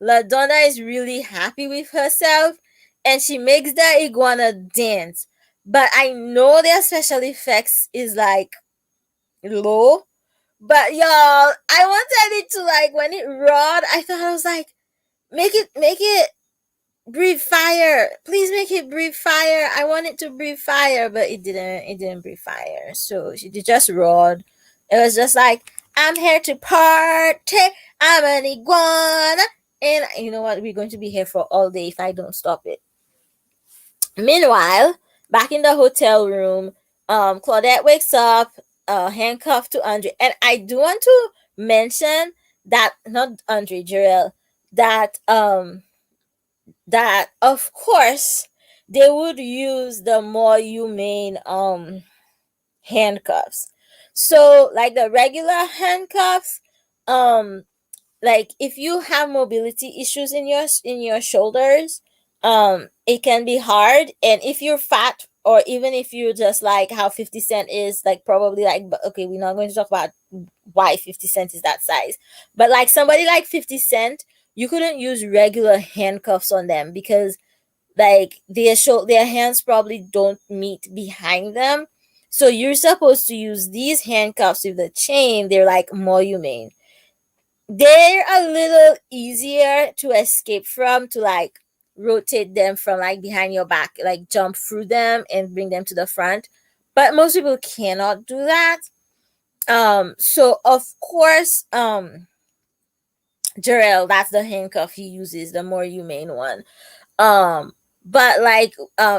LaDonna is really happy with herself and she makes the iguana dance. But I know their special effects is like low. But y'all, I wanted it to, like, when it roared, I thought, I was like, make it breathe fire. Please make it breathe fire. I want it to breathe fire, but it didn't breathe fire. So she just roared. It was just like, I'm here to party. I'm an iguana. And you know what? We're going to be here for all day if I don't stop it. Meanwhile, back in the hotel room, Claudette wakes up, handcuffed to Andre. And I do want to mention that, not Andre, Jarrell, that of course they would use the more humane handcuffs. So like the regular handcuffs, um like if you have mobility issues in your shoulders, it can be hard. And if you're fat, or even if you're just like how 50 Cent is, like, probably like, okay, we're not going to talk about why 50 Cent is that size, but like somebody like 50 Cent, you couldn't use regular handcuffs on them because like their hands probably don't meet behind them. So you're supposed to use these handcuffs with the chain. They're like more humane. They're a little easier to escape from, to like rotate them from like behind your back, like jump through them and bring them to the front. But most people cannot do that. So of course, Jarrell, that's the handcuff he uses, the more humane one. Um, but like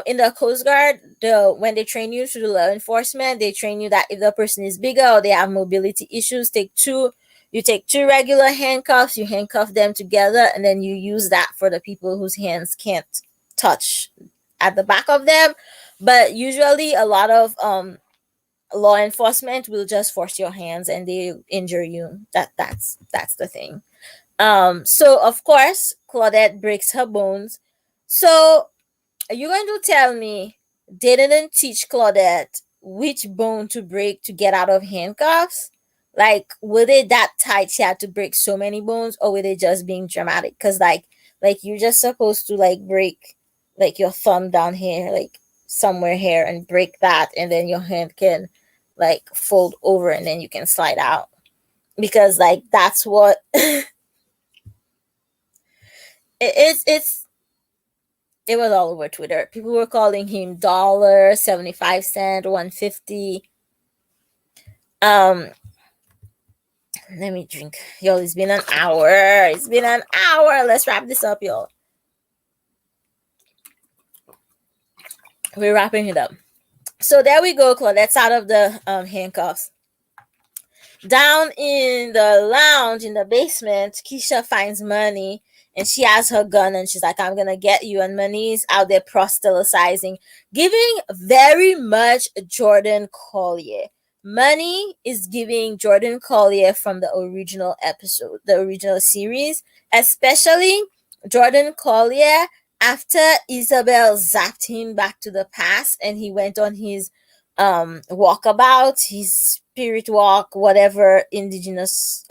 in the Coast Guard, when they train you to do law enforcement, they train you that if the person is bigger or they have mobility issues, you take two regular handcuffs, you handcuff them together, and then you use that for the people whose hands can't touch at the back of them. But usually a lot of law enforcement will just force your hands and they injure you. That's the thing. So of course, Claudette breaks her bones. So are you going to tell me they didn't teach Claudette which bone to break to get out of handcuffs? Like, were they that tight she had to break so many bones, or were they just being dramatic? Because like you're just supposed to like break like your thumb down here, like somewhere here, and break that, and then your hand can like fold over, and then you can slide out. Because like that's what it's it was all over Twitter. People were calling him dollar 75 cent, 150. Um, let me drink. Yo, it's been an hour. It's been an hour. Let's wrap this up, y'all. We're wrapping it up. So there we go, Claudette's out of the handcuffs. Down in the lounge in the basement, Keisha finds Money and she has her gun and she's like, I'm gonna get you. And Money's out there proselytizing, giving very much Jordan Collier. Money is giving Jordan Collier from the original episode, the original series, especially Jordan Collier after Isabel zapped him back to the past and he went on his walkabout, his spirit walk, whatever indigenous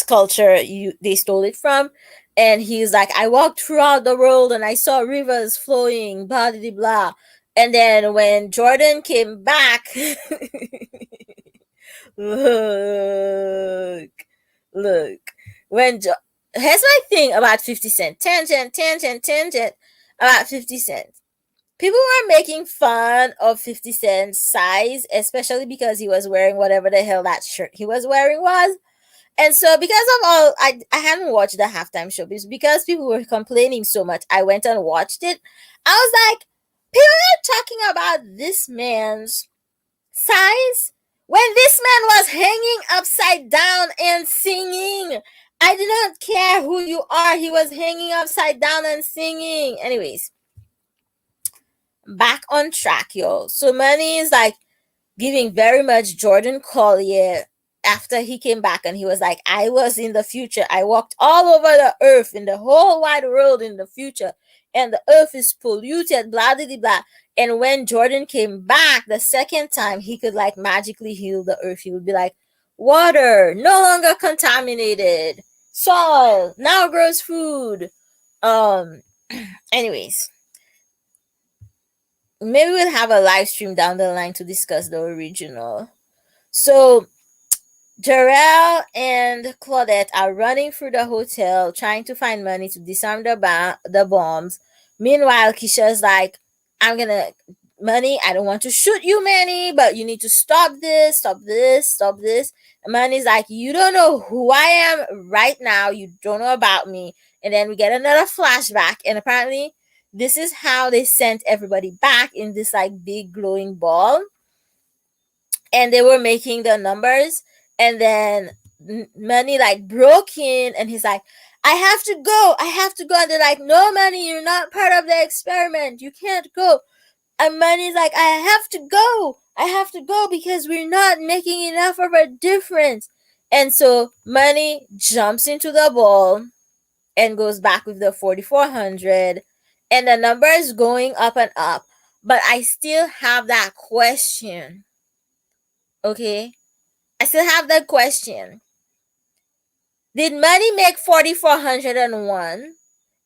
culture they stole it from. And he's like, I walked throughout the world and I saw rivers flowing, blah blah blah. And then when Jordan came back, look, look, here's my thing about 50 Cent. Tangent about 50 Cent. People were making fun of 50 Cent's size, especially because he was wearing whatever the hell that shirt he was wearing was. And so because of all, I hadn't watched the halftime show because people were complaining so much. I went and watched it. I was like, people are talking about this man's size when this man was hanging upside down and singing. I did not care who you are. He was hanging upside down and singing. Anyways, back on track, yo. So Money is like giving very much Jordan Collier after he came back and he was like, I was in the future. I walked all over the earth, in the whole wide world in the future, and the earth is polluted, blah, blah, blah. And when Jordan came back the second time, he could like magically heal the earth. He would be like, water, no longer contaminated. Soil, now grows food. Um, anyways, maybe we'll have a live stream down the line to discuss the original. So Jarrell and Claudette are running through the hotel trying to find money to disarm the bombs. Meanwhile, Keisha's like, I'm gonna money, I don't want to shoot you, Manny, but you need to stop this, stop this, stop this. And Manny's like, you don't know who I am right now, you don't know about me. And then we get another flashback, and apparently this is how they sent everybody back in this like big glowing ball, and they were making the numbers, and then Manny like broke in, and he's like, I have to go, I have to go. And they're like, no, Manny, you're not part of the experiment, you can't go. And Manny's like, I have to go, I have to go because we're not making enough of a difference. And so Manny jumps into the ball and goes back with the 4400, and the number is going up and up. But I still have that question. Okay, I still have that question. Did Manny make 4401?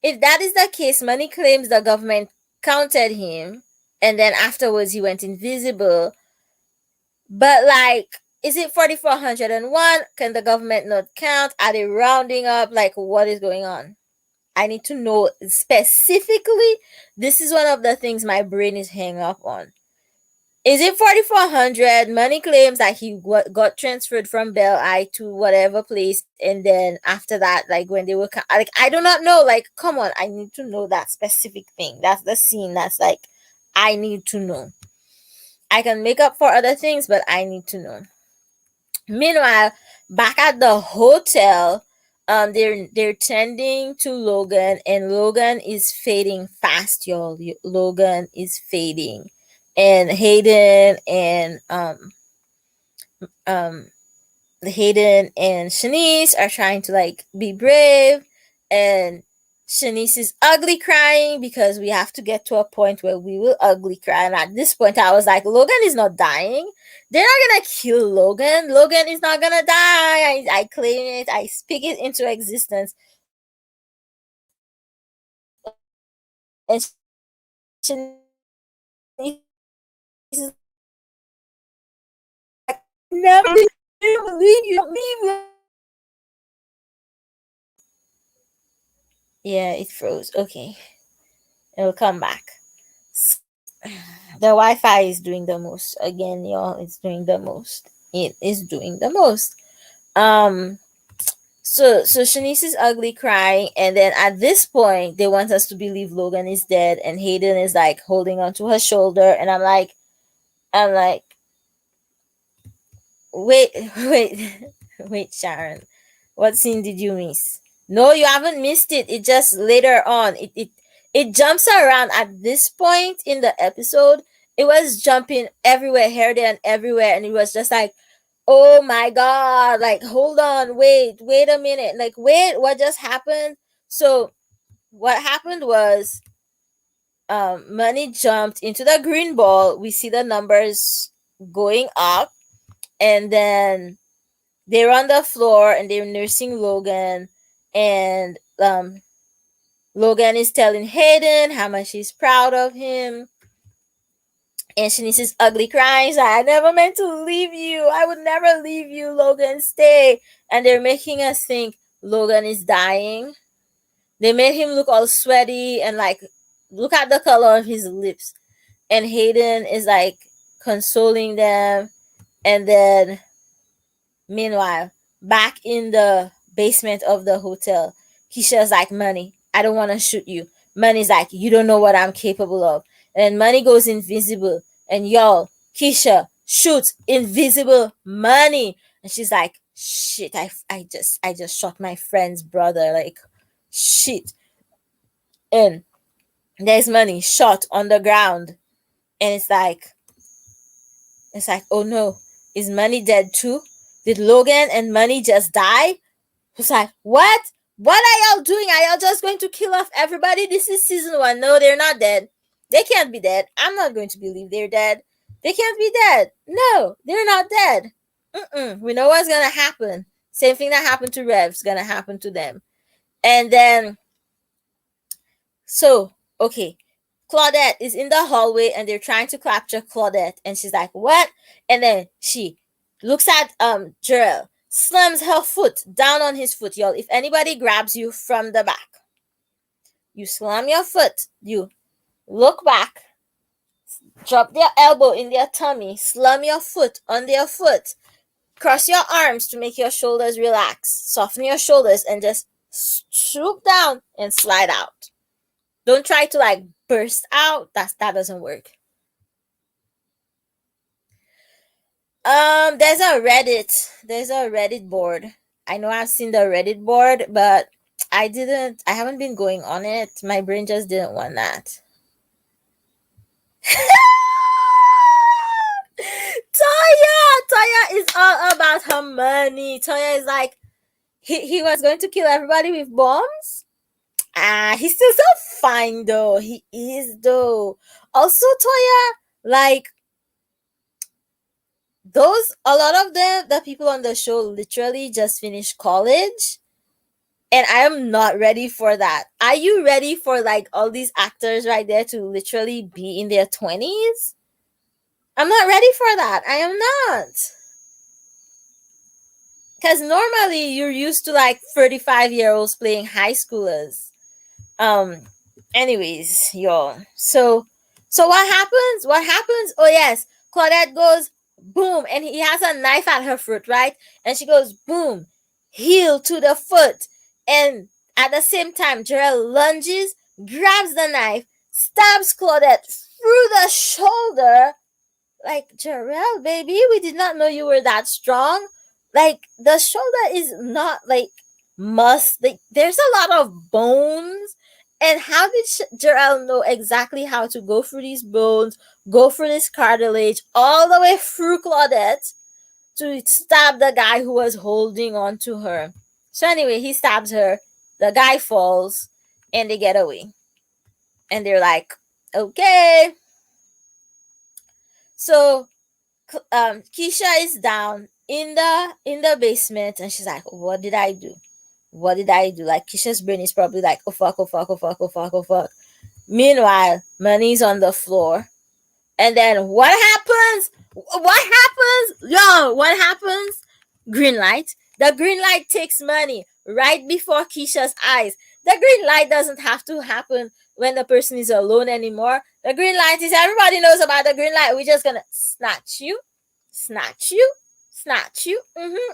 If that is the case, Manny claims the government counted him, and then afterwards he went invisible. But like, is it 4401? Can the government not count? Are they rounding up? Like, what is going on? I need to know specifically. This is one of the things my brain is hanging up on. Is it 4400? Money claims that he got transferred from Belle Eye to whatever place, and then after that, like when they were like, I do not know. Like, come on, I need to know that specific thing. That's the scene. That's like, I need to know. I can make up for other things, but I need to know. Meanwhile, back at the hotel, they're tending to Logan, and Logan is fading fast, y'all. Logan is fading, and um Hayden and Shanice are trying to like be brave, and Shanice is ugly crying because we have to get to a point where we will ugly cry. And at this point, I was like, Logan is not dying. They're not gonna kill Logan. Logan is not gonna die. I claim it. I speak it into existence. And Shanice is like, never believe you, leave. Yeah, it froze. Okay, it'll come back. The Wi-Fi is doing the most again, y'all. It's doing the most. It is doing the most. So Shanice is ugly crying, and then at this point they want us to believe Logan is dead, and Hayden is like holding onto her shoulder, and I'm like, wait, wait, Sharon, what scene did you miss? No, you haven't missed it. It just later on. It jumps around at this point in the episode. It was jumping everywhere, here, there, and everywhere, and it was just like, oh my god, like, hold on, wait a minute, like, wait, what just happened? So what happened was, Money jumped into the green ball. We see the numbers going up, and then they're on the floor and they're nursing Logan, and Logan is telling Hayden how much he's proud of him. And Shanice is ugly crying. I never meant to leave you. I would never leave you, Logan. Stay. And they're making us think Logan is dying. They made him look all sweaty and like, look at the color of his lips. And Hayden is like consoling them. And then, meanwhile, back in the basement of the hotel, Keisha's like, Money, I don't want to shoot you. Money's like, you don't know what I'm capable of. And Money goes invisible. And y'all, Keisha shoots invisible Money. And she's like, shit, I just shot my friend's brother. Like, shit. And there's Money shot on the ground. And it's like, oh no, is Money dead too? Did Logan and Money just die? Who's like, what? What are y'all doing? Are y'all just going to kill off everybody? This is season 1. No, they're not dead. They can't be dead. I'm not going to believe they're dead. They can't be dead. No, they're not dead. We know what's gonna happen. Same thing that happened to Rev's gonna happen to them. And then, so, okay, Claudette is in the hallway and they're trying to capture Claudette. And she's like, what? And then she looks at Jarrell, slams her foot down on his foot, y'all. If anybody grabs you from the back, you slam your foot, you look back, drop their elbow in their tummy, slam your foot on their foot, cross your arms to make your shoulders relax, soften your shoulders, and just swoop down and slide out. Don't try to like burst out. That doesn't work. There's a Reddit board. I know I've seen the Reddit board, but I haven't been going on it. My brain just didn't want that. Toya is all about her money. Toya is like, he was going to kill everybody with bombs. He's still so fine though. He is though. Also, Toya, like, a lot of the people on the show literally just finished college. And I am not ready for that. Are you ready for like all these actors right there to literally be in their 20s? I'm not ready for that. I am not. Because normally you're used to like 35-year-olds playing high schoolers. Anyways, y'all. So what happens? Oh yes, Claudette goes boom, and he has a knife at her foot, right? And she goes boom, heel to the foot. And at the same time, Jarrell lunges, grabs the knife, stabs Claudette through the shoulder. Like, Jarrell, baby, we did not know you were that strong. Like, the shoulder is not like like there's a lot of bones. And how did Jarrell know exactly how to go through these bones, go through this cartilage, all the way through Claudette to stab the guy who was holding on to her? So anyway, he stabs her, the guy falls, and they get away. And they're like, okay. So Keisha is down in the basement, and she's like, what did I do? Like, Keisha's brain is probably like, oh fuck. Meanwhile, Money's on the floor. And then what happens? Yo, what happens? Green light. The green light takes Money right before Keisha's eyes. The green light doesn't have to happen when the person is alone anymore. The green light is, everybody knows about the green light. We're just gonna snatch you.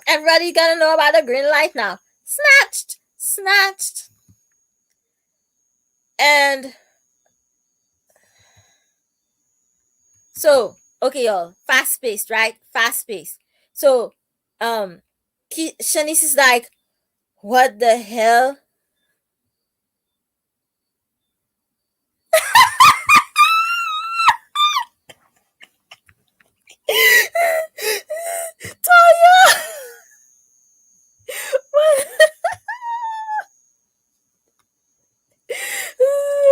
Everybody gonna know about the green light now. Snatched. And so, okay, y'all, fast paced, right? So, Shanice is like, what the hell? Toya! What?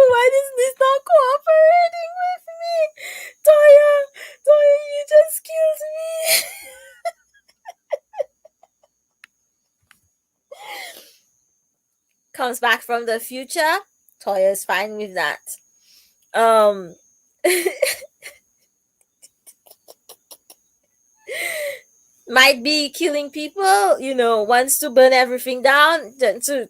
Why is this not cooperating with me? Toya, you just killed me. Comes back from the future. Toya is fine with that. Might be killing people, wants to burn everything down, to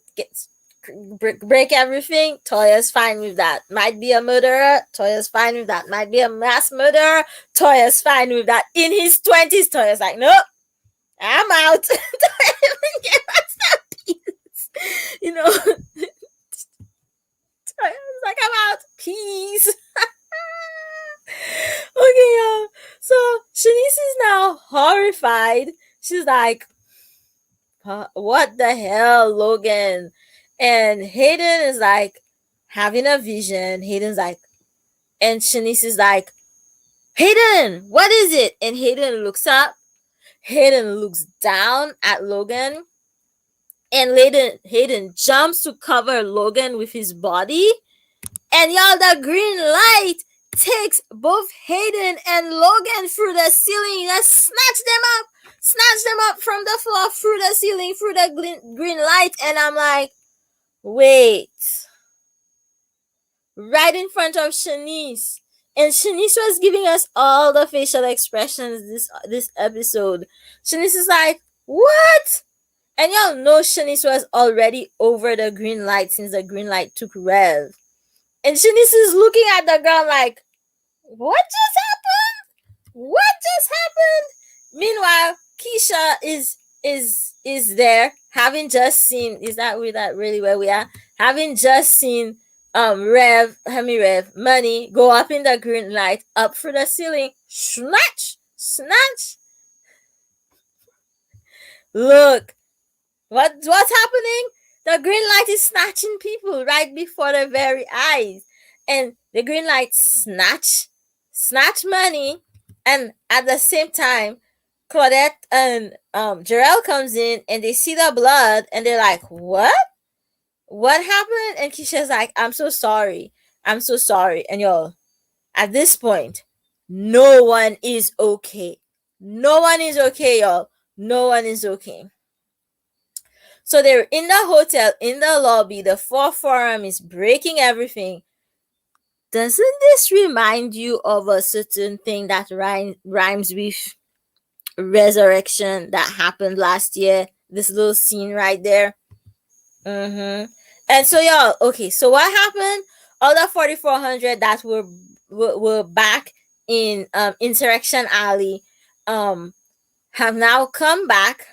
break everything. Toya's fine with that. Might be a murderer. Toya's fine with that. Might be a mass murderer. Toya's fine with that. In his 20s, Toya's like, nope, I'm out. Toya even gave us that peace. Toya's like, I'm out. Peace. Okay, y'all. So Shanice is now horrified. She's like, what the hell, Logan? And Hayden is like having a vision. Hayden's like, and Shanice is like, Hayden, what is it? And Hayden looks up. Hayden looks down at Logan, and Hayden jumps to cover Logan with his body. And y'all, the green light takes both Hayden and Logan through the ceiling. Let's snatch them up from the floor, through the ceiling, through the green light. And I'm like, wait, right in front of Shanice. And Shanice was giving us all the facial expressions this episode. Shanice is like, what? And y'all know Shanice was already over the green light since the green light took Rev. And Shanice is looking at the ground like, what just happened? What just happened? Meanwhile, Keisha is there, having just seen, is that really where we are? Having just seen Rev, Money go up in the green light, up through the ceiling, snatch. Look, what's happening? The green light is snatching people right before their very eyes. And the green light snatch Money, and at the same time, Claudette and Jarrell comes in, and they see the blood, and they're like, what happened? And Keisha's like, I'm so sorry, and y'all, at this point, no one is okay, y'all. No one is okay. So they're in the hotel, in the lobby, the 4 forum is breaking everything. Doesn't this remind you of a certain thing that rhymes with Resurrection that happened last year? This little scene right there. And so y'all, okay, so what happened? All the 4400 that were back in Insurrection Alley have now come back,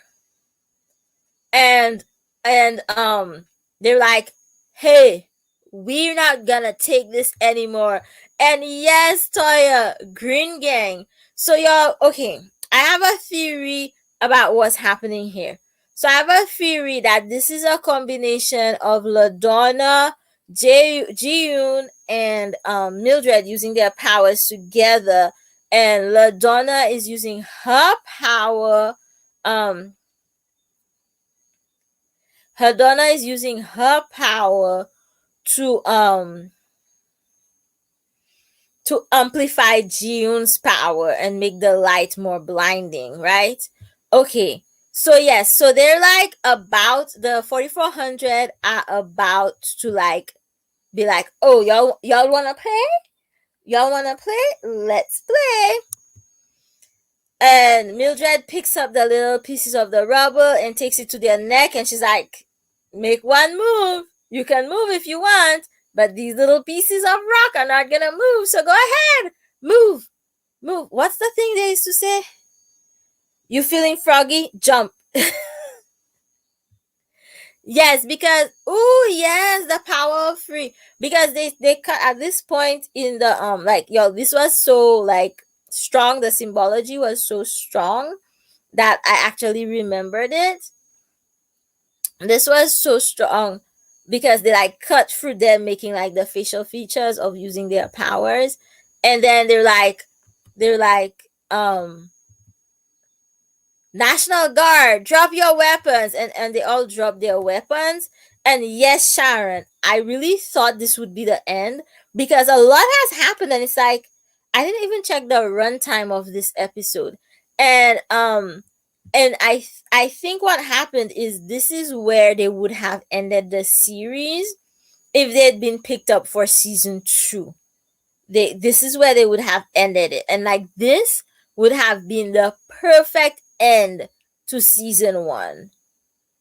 and they're like, hey, we're not gonna take this anymore. And yes, Toya, Green Gang. So y'all, okay, I have a theory about what's happening here. So I have a theory that this is a combination of LaDonna, Ji-yoon, and Mildred using their powers together, and LaDonna is using her power. Donna is using her power to amplify Ji-yoon's power and make the light more blinding, right? Okay. So yes, so they're like about the 4400 are about to like be like, oh, y'all wanna play? Let's play. And Mildred picks up the little pieces of the rubber and takes it to their neck, and she's like, make one move. You can move if you want, but these little pieces of rock are not gonna move, so go ahead. Move. What's the thing they used to say? You feeling froggy? Jump. Yes, because the power of free. Because they cut at this point in the like, yo, this was so like strong, the symbology was so strong that I actually remembered it. This was so strong because they like cut through them, making like the facial features of using their powers, and then they're like National Guard, drop your weapons, and they all drop their weapons. And yes, Sharon, I really thought this would be the end, because a lot has happened, and it's like I didn't even check the runtime of this episode, and I think what happened is this is where they would have ended the series if they had been picked up for season 2. This is where they would have ended it, and like this would have been the perfect end to season 1.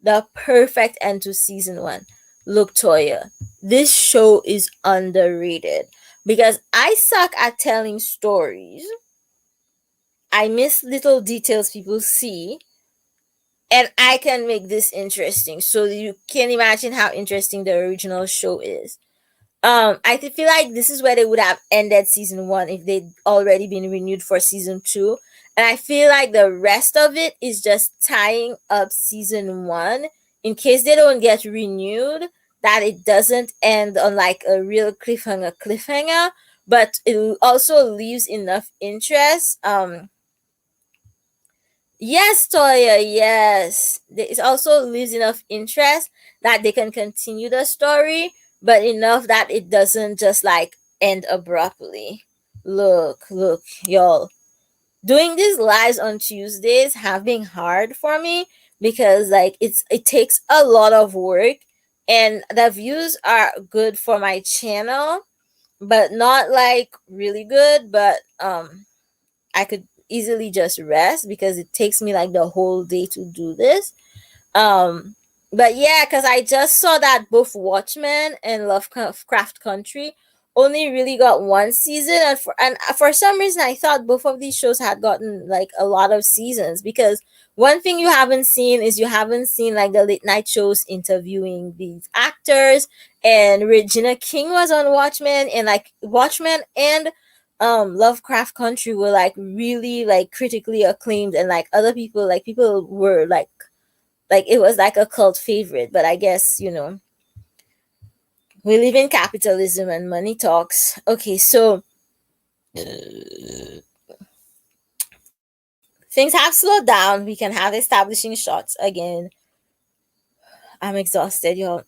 The perfect end to season 1. Look, Toya, this show is underrated because I suck at telling stories. I miss little details people see, and I can make this interesting. So you can imagine how interesting the original show is. I feel like this is where they would have ended season 1 if they'd already been renewed for season 2. And I feel like the rest of it is just tying up season 1 in case they don't get renewed, that it doesn't end on like a real cliffhanger, but it also leaves enough interest. Yes, Toya, yes. It also leaves enough interest that they can continue the story, but enough that it doesn't just like end abruptly. Look, y'all. Doing these lives on Tuesdays have been hard for me because like it takes a lot of work, and the views are good for my channel, but not like really good, but I could easily just rest because it takes me like the whole day to do this. um, but yeah, because I just saw that both Watchmen and Lovecraft Country only really got one season, and for some reason I thought both of these shows had gotten like a lot of seasons, because one thing you haven't seen is you haven't seen like the late night shows interviewing these actors, and Regina King was on Watchmen, and like Watchmen and Lovecraft Country were like really like critically acclaimed, and like other people, like people were like it was like a cult favorite. But I guess, we live in capitalism and money talks. Okay, so things have slowed down. We can have establishing shots again. I'm exhausted, y'all.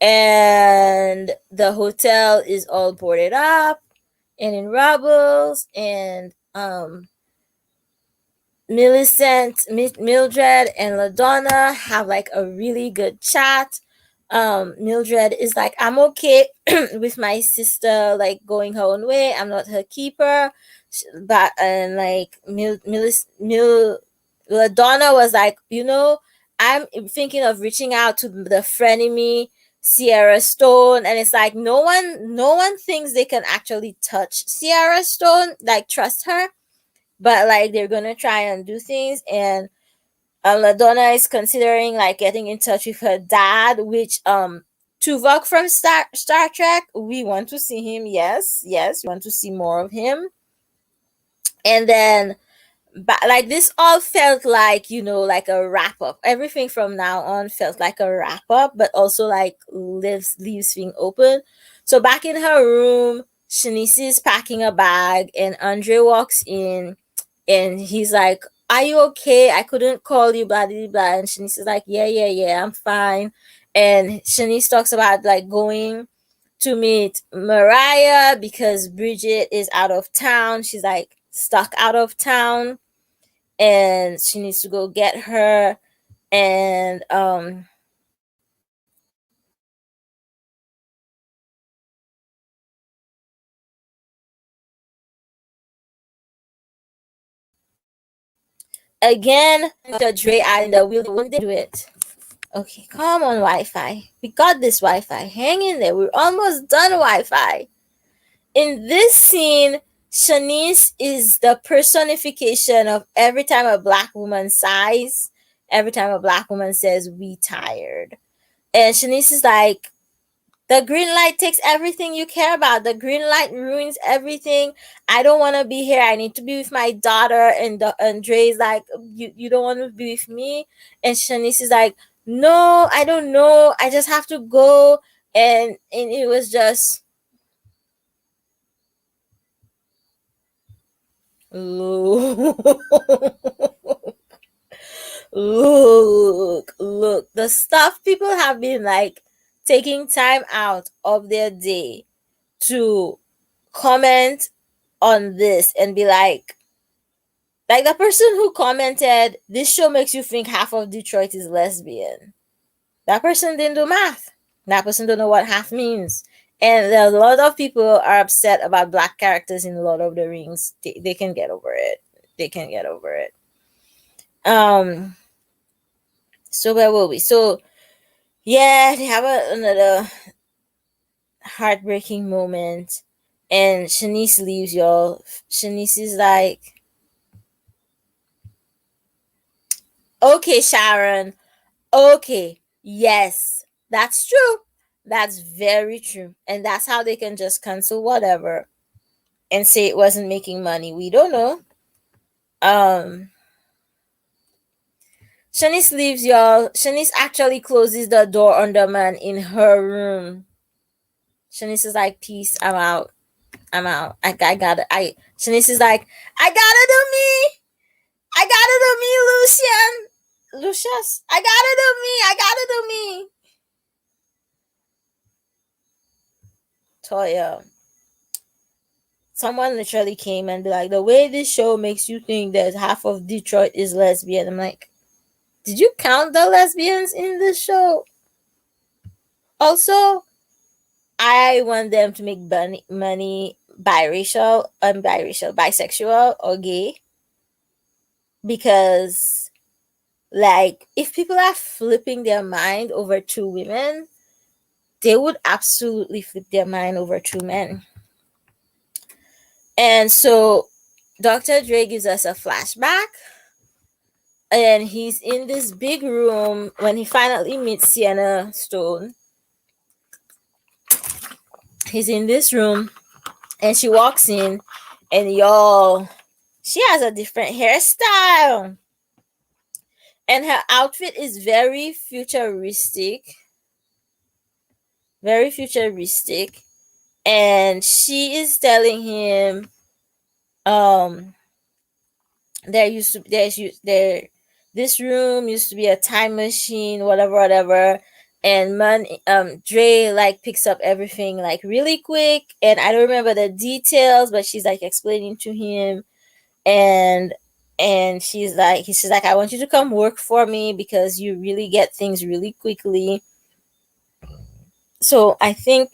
And the hotel is all boarded up and in rubbles, and Mildred and LaDonna have like a really good chat. Mildred is like, I'm okay with my sister like going her own way. I'm not her keeper. But and like LaDonna was like, I'm thinking of reaching out to the frenemy Sierra Stone, and it's like no one thinks they can actually touch Sierra Stone, like trust her, but like they're gonna try and do things. And LaDonna is considering like getting in touch with her dad, which Tuvok from Star Trek, we want to see him. Yes, we want to see more of him. And then, but like this all felt like, like a wrap up. Everything from now on felt like a wrap up, but also like leaves thing open. So back in her room, Shanice is packing a bag, and Andre walks in, and he's like, "Are you okay? I couldn't call you, blah blah blah." And Shanice is like, "Yeah, I'm fine." And Shanice talks about like going to meet Mariah because Bridget is out of town. She's like stuck out of town, and she needs to go get her. And again, the Dre and the wheel won't do it. Okay, come on, Wi-Fi. We got this, Wi-Fi. Hang in there. We're almost done, Wi-Fi. In this scene, Shanice is the personification of every time a black woman sighs, every time a black woman says, "We tired." And Shanice is like, the green light takes everything you care about. The green light ruins everything. I don't want to be here. I need to be with my daughter. And Dre's like, you don't want to be with me? And Shanice is like, no, I don't know. I just have to go. And it was just, look, look. The stuff people have been like taking time out of their day to comment on this and be like the person who commented, "This show makes you think half of Detroit is lesbian." That person didn't do math. That person don't know what half means. And a lot of people are upset about black characters in Lord of the Rings. They can get over it. They can get over it. Um. So where will we? So yeah, they have another heartbreaking moment, and Shanice leaves, y'all. Shanice is like, "Okay, Sharon. Okay, yes, that's true. That's very true." And that's how they can just cancel whatever and say it wasn't making money. We don't know. Um, Shanice leaves, y'all. Shanice actually closes the door on the man in her room. Shanice is like, "Peace, I'm out. I'm out. I gotta, I," Shanice is like, "I gotta do me. Lucian, Lucius, I gotta do me. Toya, someone literally came and be like, the way this show makes you think that half of Detroit is lesbian. I'm like, did you count the lesbians in the show? Also, I want them to make money bisexual or gay, because like if people are flipping their mind over two women, they would absolutely flip their mind over two men. And so Dr. Dre gives us a flashback, and he's in this big room when he finally meets Sienna Stone. He's in this room, and she walks in, and y'all, she has a different hairstyle, and her outfit is very futuristic, very futuristic. And she is telling him, um, this room used to be a time machine, whatever. And Dre like picks up everything like really quick, and I don't remember the details, but she's like explaining to him, and she's like, I want you to come work for me because you really get things really quickly. So I think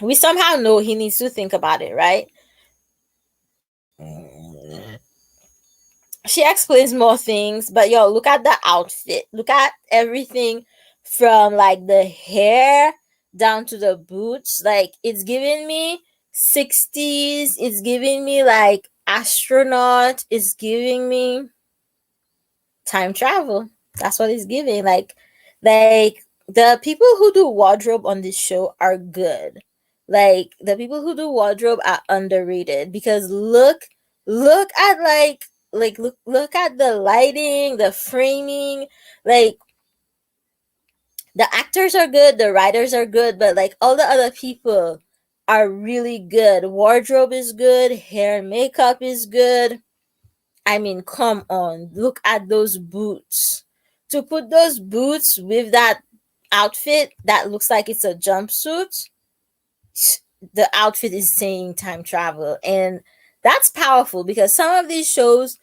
we somehow know he needs to think about it, right? She explains more things, but yo, look at the outfit. Look at everything from like the hair down to the boots. Like it's giving me 60s. It's giving me like astronaut. It's giving me time travel. That's what it's giving. Like the people who do wardrobe on this show are good. Like the people who do wardrobe are underrated, because look at look at the lighting, the framing. Like the actors are good, the writers are good, but like all the other people are really good. Wardrobe is good, hair and makeup is good. I mean, come on, look at those boots. To put those boots with that outfit that looks like it's a jumpsuit, the outfit is saying time travel. And that's powerful, because some of these shows,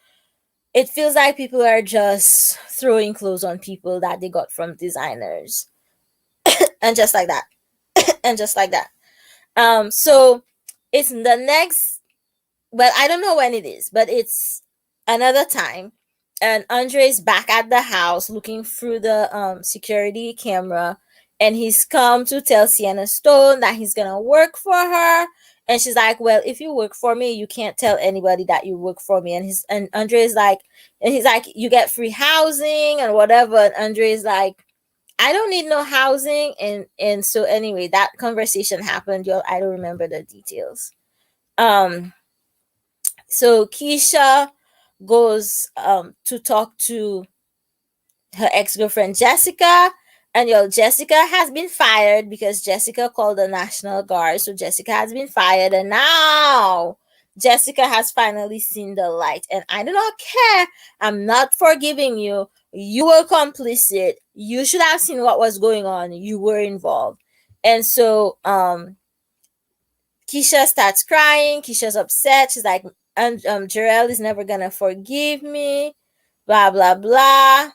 it feels like people are just throwing clothes on people that they got from designers. And just like that. And just like that. So it's the next, well, I don't know when it is, but it's another time. And Andre's back at the house looking through the security camera, and he's come to tell Sienna Stone that he's gonna work for her. And she's like, well, if you work for me, you can't tell anybody that you work for me. And Andre's like, and he's like, you get free housing and whatever. And Andre's like, I don't need no housing. And so anyway, that conversation happened. Yo, I don't remember the details. So Keisha goes to talk to her ex-girlfriend Jessica, and Jessica has been fired because Jessica called the National Guard. So Jessica has been fired, and now Jessica has finally seen the light. And I do not care. I'm not forgiving you. You were complicit. You should have seen what was going on. You were involved. And so Keisha starts crying. Keisha's upset. She's like, Jarrell is never gonna forgive me, blah blah blah.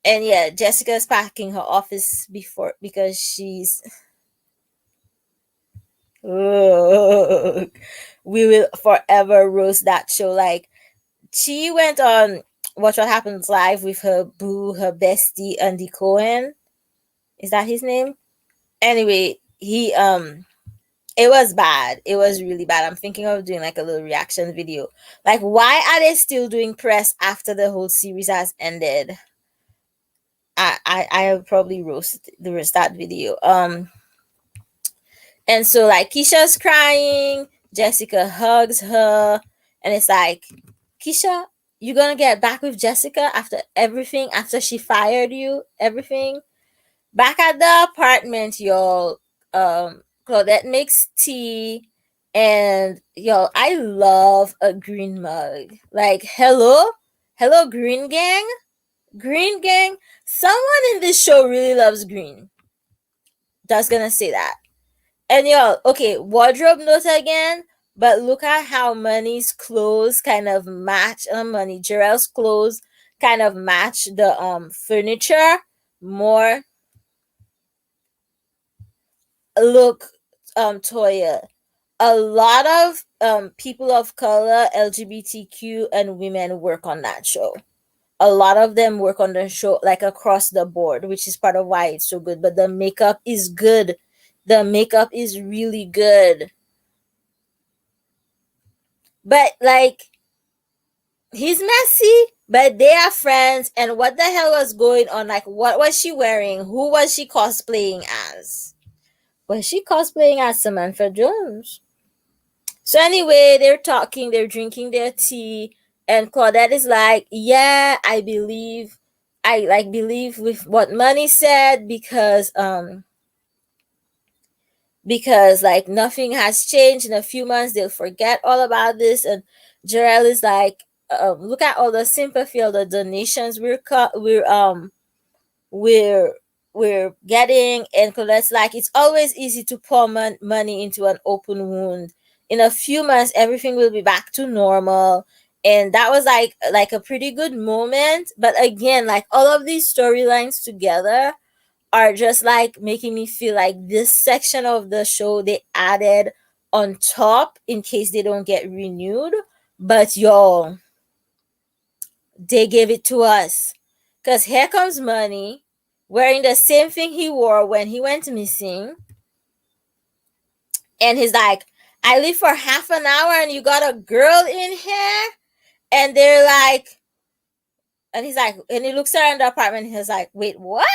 And yeah, Jessica's packing her office before, because she's we will forever roast that show. Like, she went on Watch What Happens Live with her boo, her bestie Andy Cohen. Is that his name? Anyway, he it was bad. It was really bad. I'm thinking of doing like a little reaction video. Like, why are they still doing press after the whole series has ended? I will probably roast that video. And so like Keisha's crying, Jessica hugs her, and it's like, Keisha, you gonna get back with Jessica after everything, after she fired you, everything? Back at the apartment, y'all, Claudette makes tea, and y'all, I love a green mug. Like, hello, Hello, Green Gang. Green Gang. Someone in this show really loves green. That's gonna say that. And y'all, okay, wardrobe note again, but look at how Money's clothes kind of match. Money, Jarrell's clothes kind of match the furniture more. Look, Toya, a lot of people of color, LGBTQ, and women work on that show. A lot of them work on the show like across the board, which is part of why it's so good. But the makeup is good. The makeup is really good. But like, he's messy, but they are friends. And what the hell was going on? Like, what was she wearing? Who was she cosplaying as? Was she cosplaying as Samantha Jones? So anyway, they're talking, they're drinking their tea, and Claudette is like, "Yeah, I like believe with what Money said because like nothing has changed in a few months. They'll forget all about this." And Jarrell is like, "Look at all the sympathy, all the donations we're we're getting." And Colette's like, "It's always easy to pour money into an open wound. In a few months, everything will be back to normal." And that was like a pretty good moment. But again, like all of these storylines together are just like making me feel like this section of the show they added on top in case they don't get renewed. But y'all, they gave it to us. Because here comes Money wearing the same thing he wore when he went missing. And he's like, "I leave for half an hour and you got a girl in here?" And they're like, and he's like, and he looks around the apartment and he's like, "Wait, what?"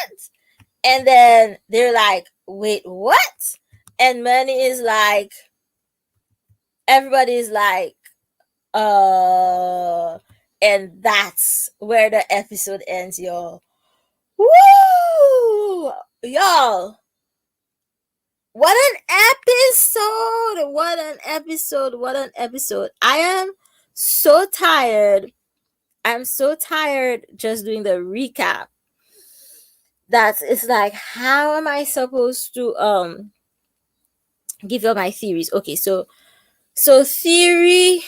And then they're like, "Wait, what?" And Money is like, everybody's like, uh, and that's where the episode ends, y'all. Woo! Y'all, what an episode! What an episode! What an episode! I am so tired. I'm so tired just doing the recap. That's it's like, how am I supposed to give you my theories? Okay, so theory,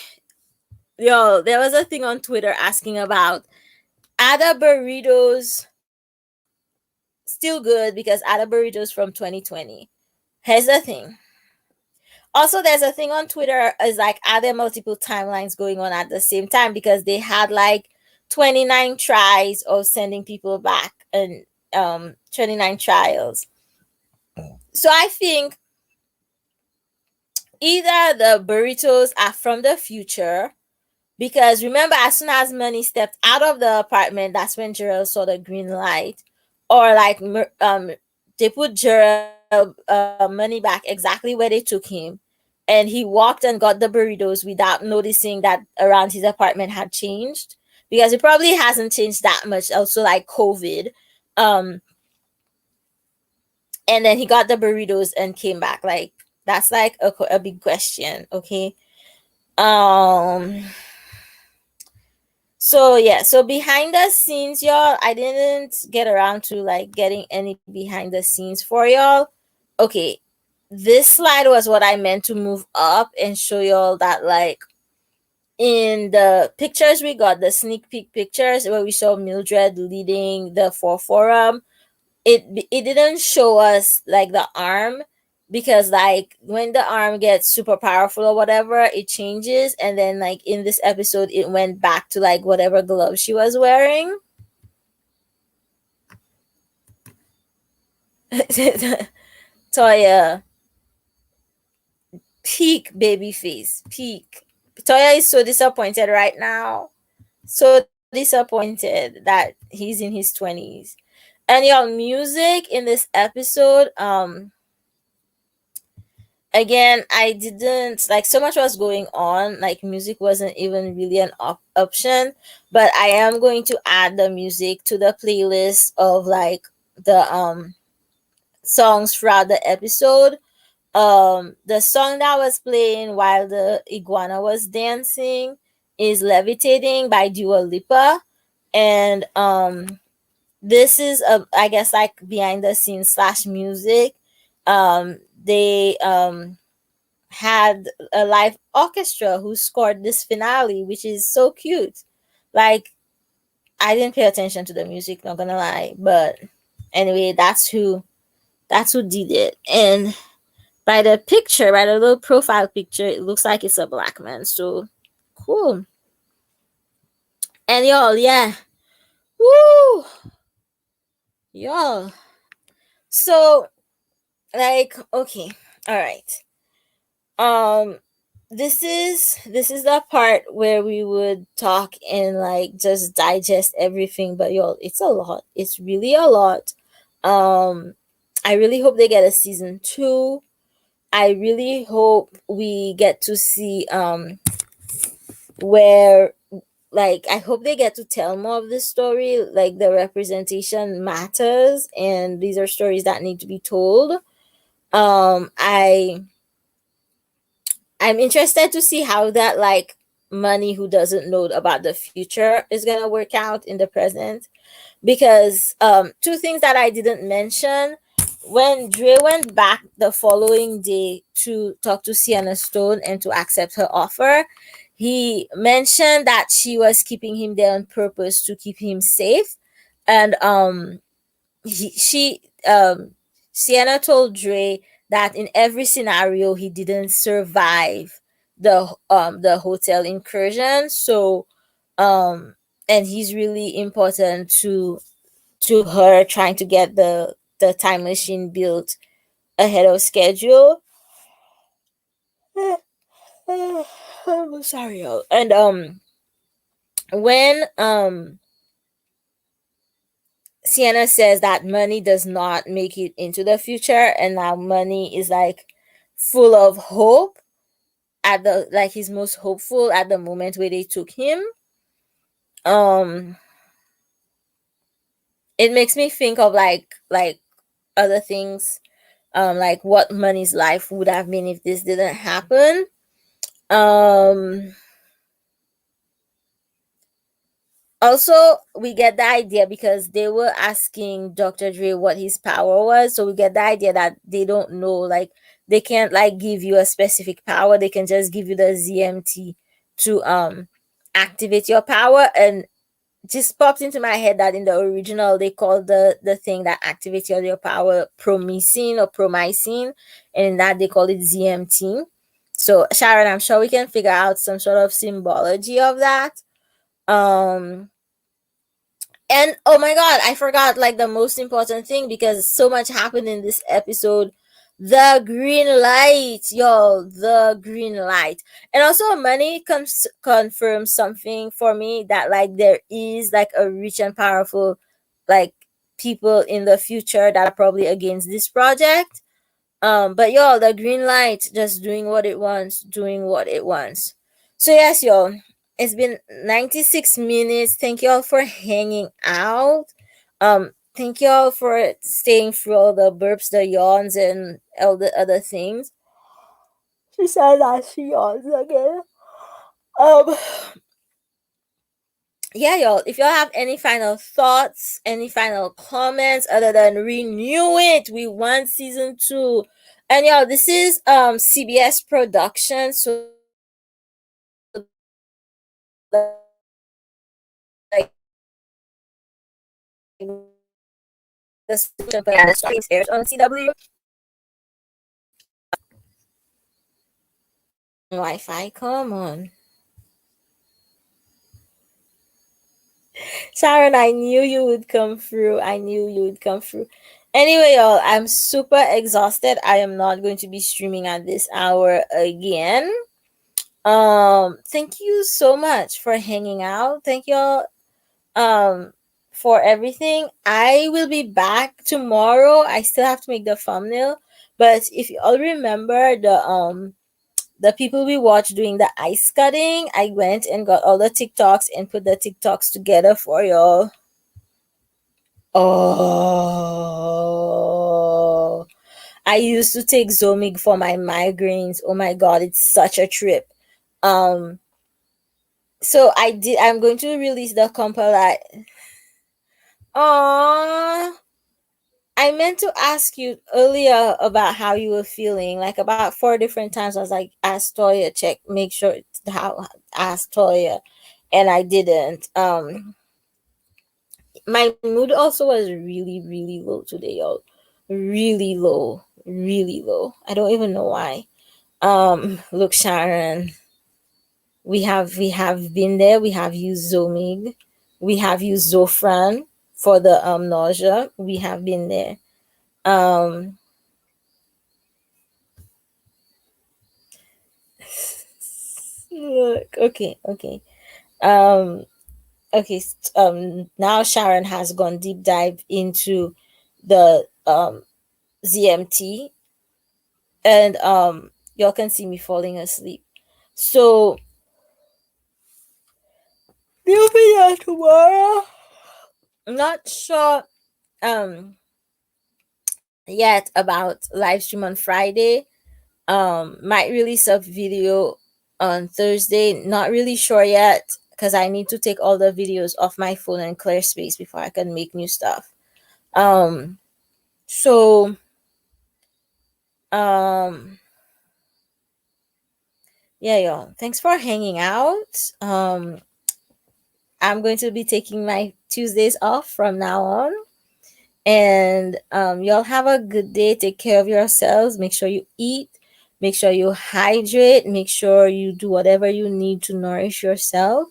yo, there was a thing on Twitter asking about Ada Burritos still good because Ada Burritos from 2020. Here's the thing. Also, there's a thing on Twitter is like, are there multiple timelines going on at the same time because they had like 29 tries of sending people back and 29 trials. So I think either the burritos are from the future because remember, as soon as Money stepped out of the apartment, that's when Jarrell saw the green light, or like they put Jarrell Money back exactly where they took him, and he walked and got the burritos without noticing that around his apartment had changed because it probably hasn't changed that much. Also, like COVID, um, and then he got the burritos and came back. Like that's like a big question. Okay. Um So yeah, so behind the scenes, y'all, I didn't get around to like getting any behind the scenes for y'all. Okay, this slide was what I meant to move up and show y'all that like in the pictures we got, the sneak peek pictures where we saw Mildred leading the forum, it didn't show us like the arm because like when the arm gets super powerful or whatever it changes, and then like in this episode it went back to like whatever glove she was wearing. Toya, peak baby face, peak. Toya is so disappointed right now, so disappointed that he's in his 20s. And your music in this episode, again, I didn't like, so much was going on, like music wasn't even really an option, but I am going to add the music to the playlist of like the songs throughout the episode. The song that was playing while the iguana was dancing is Levitating by Dua Lipa. And this is a, I guess, like behind the scenes slash music. They had a live orchestra who scored this finale, which is so cute. Like, I didn't pay attention to the music, not gonna lie, but anyway, that's who did it. And by the picture, by the little profile picture, it looks like it's a black man. So cool. And y'all, yeah, woo, y'all. So, like, okay, all right. Um, this is the part where we would talk and like just digest everything. But y'all, it's a lot. It's really a lot. Um, I really hope they get a season two. I really hope we get to see where, like, I hope they get to tell more of this story. Like, the representation matters, and these are stories that need to be told. Um, I I'm interested to see how that, like, money who doesn't know about the future is gonna work out in the present. Because two things that I didn't mention, when Dre went back the following day to talk to Sienna Stone and to accept her offer, he mentioned that she was keeping him there on purpose to keep him safe. And she Sienna told Dre that in every scenario he didn't survive the hotel incursion. So um and he's really important to her trying to get the time machine built ahead of schedule. I'm sorry, y'all. And when Sienna says that money does not make it into the future, and now money is like full of hope at the, like, he's most hopeful at the moment where they took him. Um, it makes me think of like other things, like what money's life would have been if this didn't happen. Um, Also, we get the idea because they were asking Dr. Dre what his power was. So we get the idea that they don't know, like, they can't like give you a specific power. They can just give you the ZMT to activate your power. And just popped into my head that in the original they called the thing that activates your power promycin or promycin, and in that they call it ZMT. So Sharon, I'm sure we can figure out some sort of symbology of that. Um and oh my god, I forgot like the most important thing because so much happened in this episode. The green light, y'all, the green light. And also money confirms something for me, that like there is like a rich and powerful, like, people in the future that are probably against this project. But y'all, the green light just doing what it wants, doing what it wants. So yes, y'all, it's been 96 minutes. Thank y'all for hanging out. Thank y'all for staying through all the burps, the yawns, and all the other things. She said that she yawns again. Um, yeah, y'all, if y'all have any final thoughts, any final comments other than renew it, we want season two. And y'all, this is CBS production, so like the story airs on CW. Wi-Fi, come on. Sharon, I knew you would come through. I knew you would come through. Anyway, y'all, I'm super exhausted. I am not going to be streaming at this hour again. Thank you so much for hanging out. Thank y'all um for everything. I will be back tomorrow. I still have to make the thumbnail, but if you all remember the people we watched doing the ice cutting, I went and got all the TikToks and put the TikToks together for y'all. Oh, I used to take Zomig for my migraines. Oh my god, it's such a trip. Um So I'm going to release the compilation. Aww. I meant to ask you earlier about how you were feeling. Like about 4 different times, I was like, "Ask Toya, check, make sure how ask Toya," and I didn't. My mood also was really, really low today, y'all. Really low, really low. I don't even know why. Look, Sharon, we have been there. We have used Zomig. We have used Zofran for the nausea. We have been there. Um, Look, okay, okay. Um, okay. Now Sharon has gone deep dive into the ZMT, and y'all can see me falling asleep. So we'll be there tomorrow. I'm not sure yet about live stream on Friday. Might release a video on Thursday. Not really sure yet because I need to take all the videos off my phone and clear space before I can make new stuff. Um, so um, yeah, y'all. Thanks for hanging out. I'm going to be taking my Tuesdays off from now on. And y'all have a good day. Take care of yourselves. Make sure you eat. Make sure you hydrate. Make sure you do whatever you need to nourish yourself.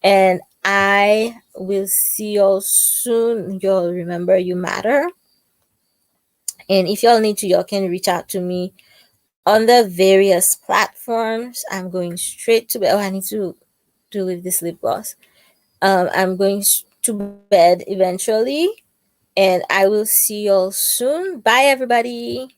And I will see y'all soon. Y'all remember you matter. And if y'all need to, y'all can reach out to me on the various platforms. I'm going straight to bed. Oh, I need to leave this lip gloss. I'm going to bed eventually. And I will see y'all soon. Bye, everybody.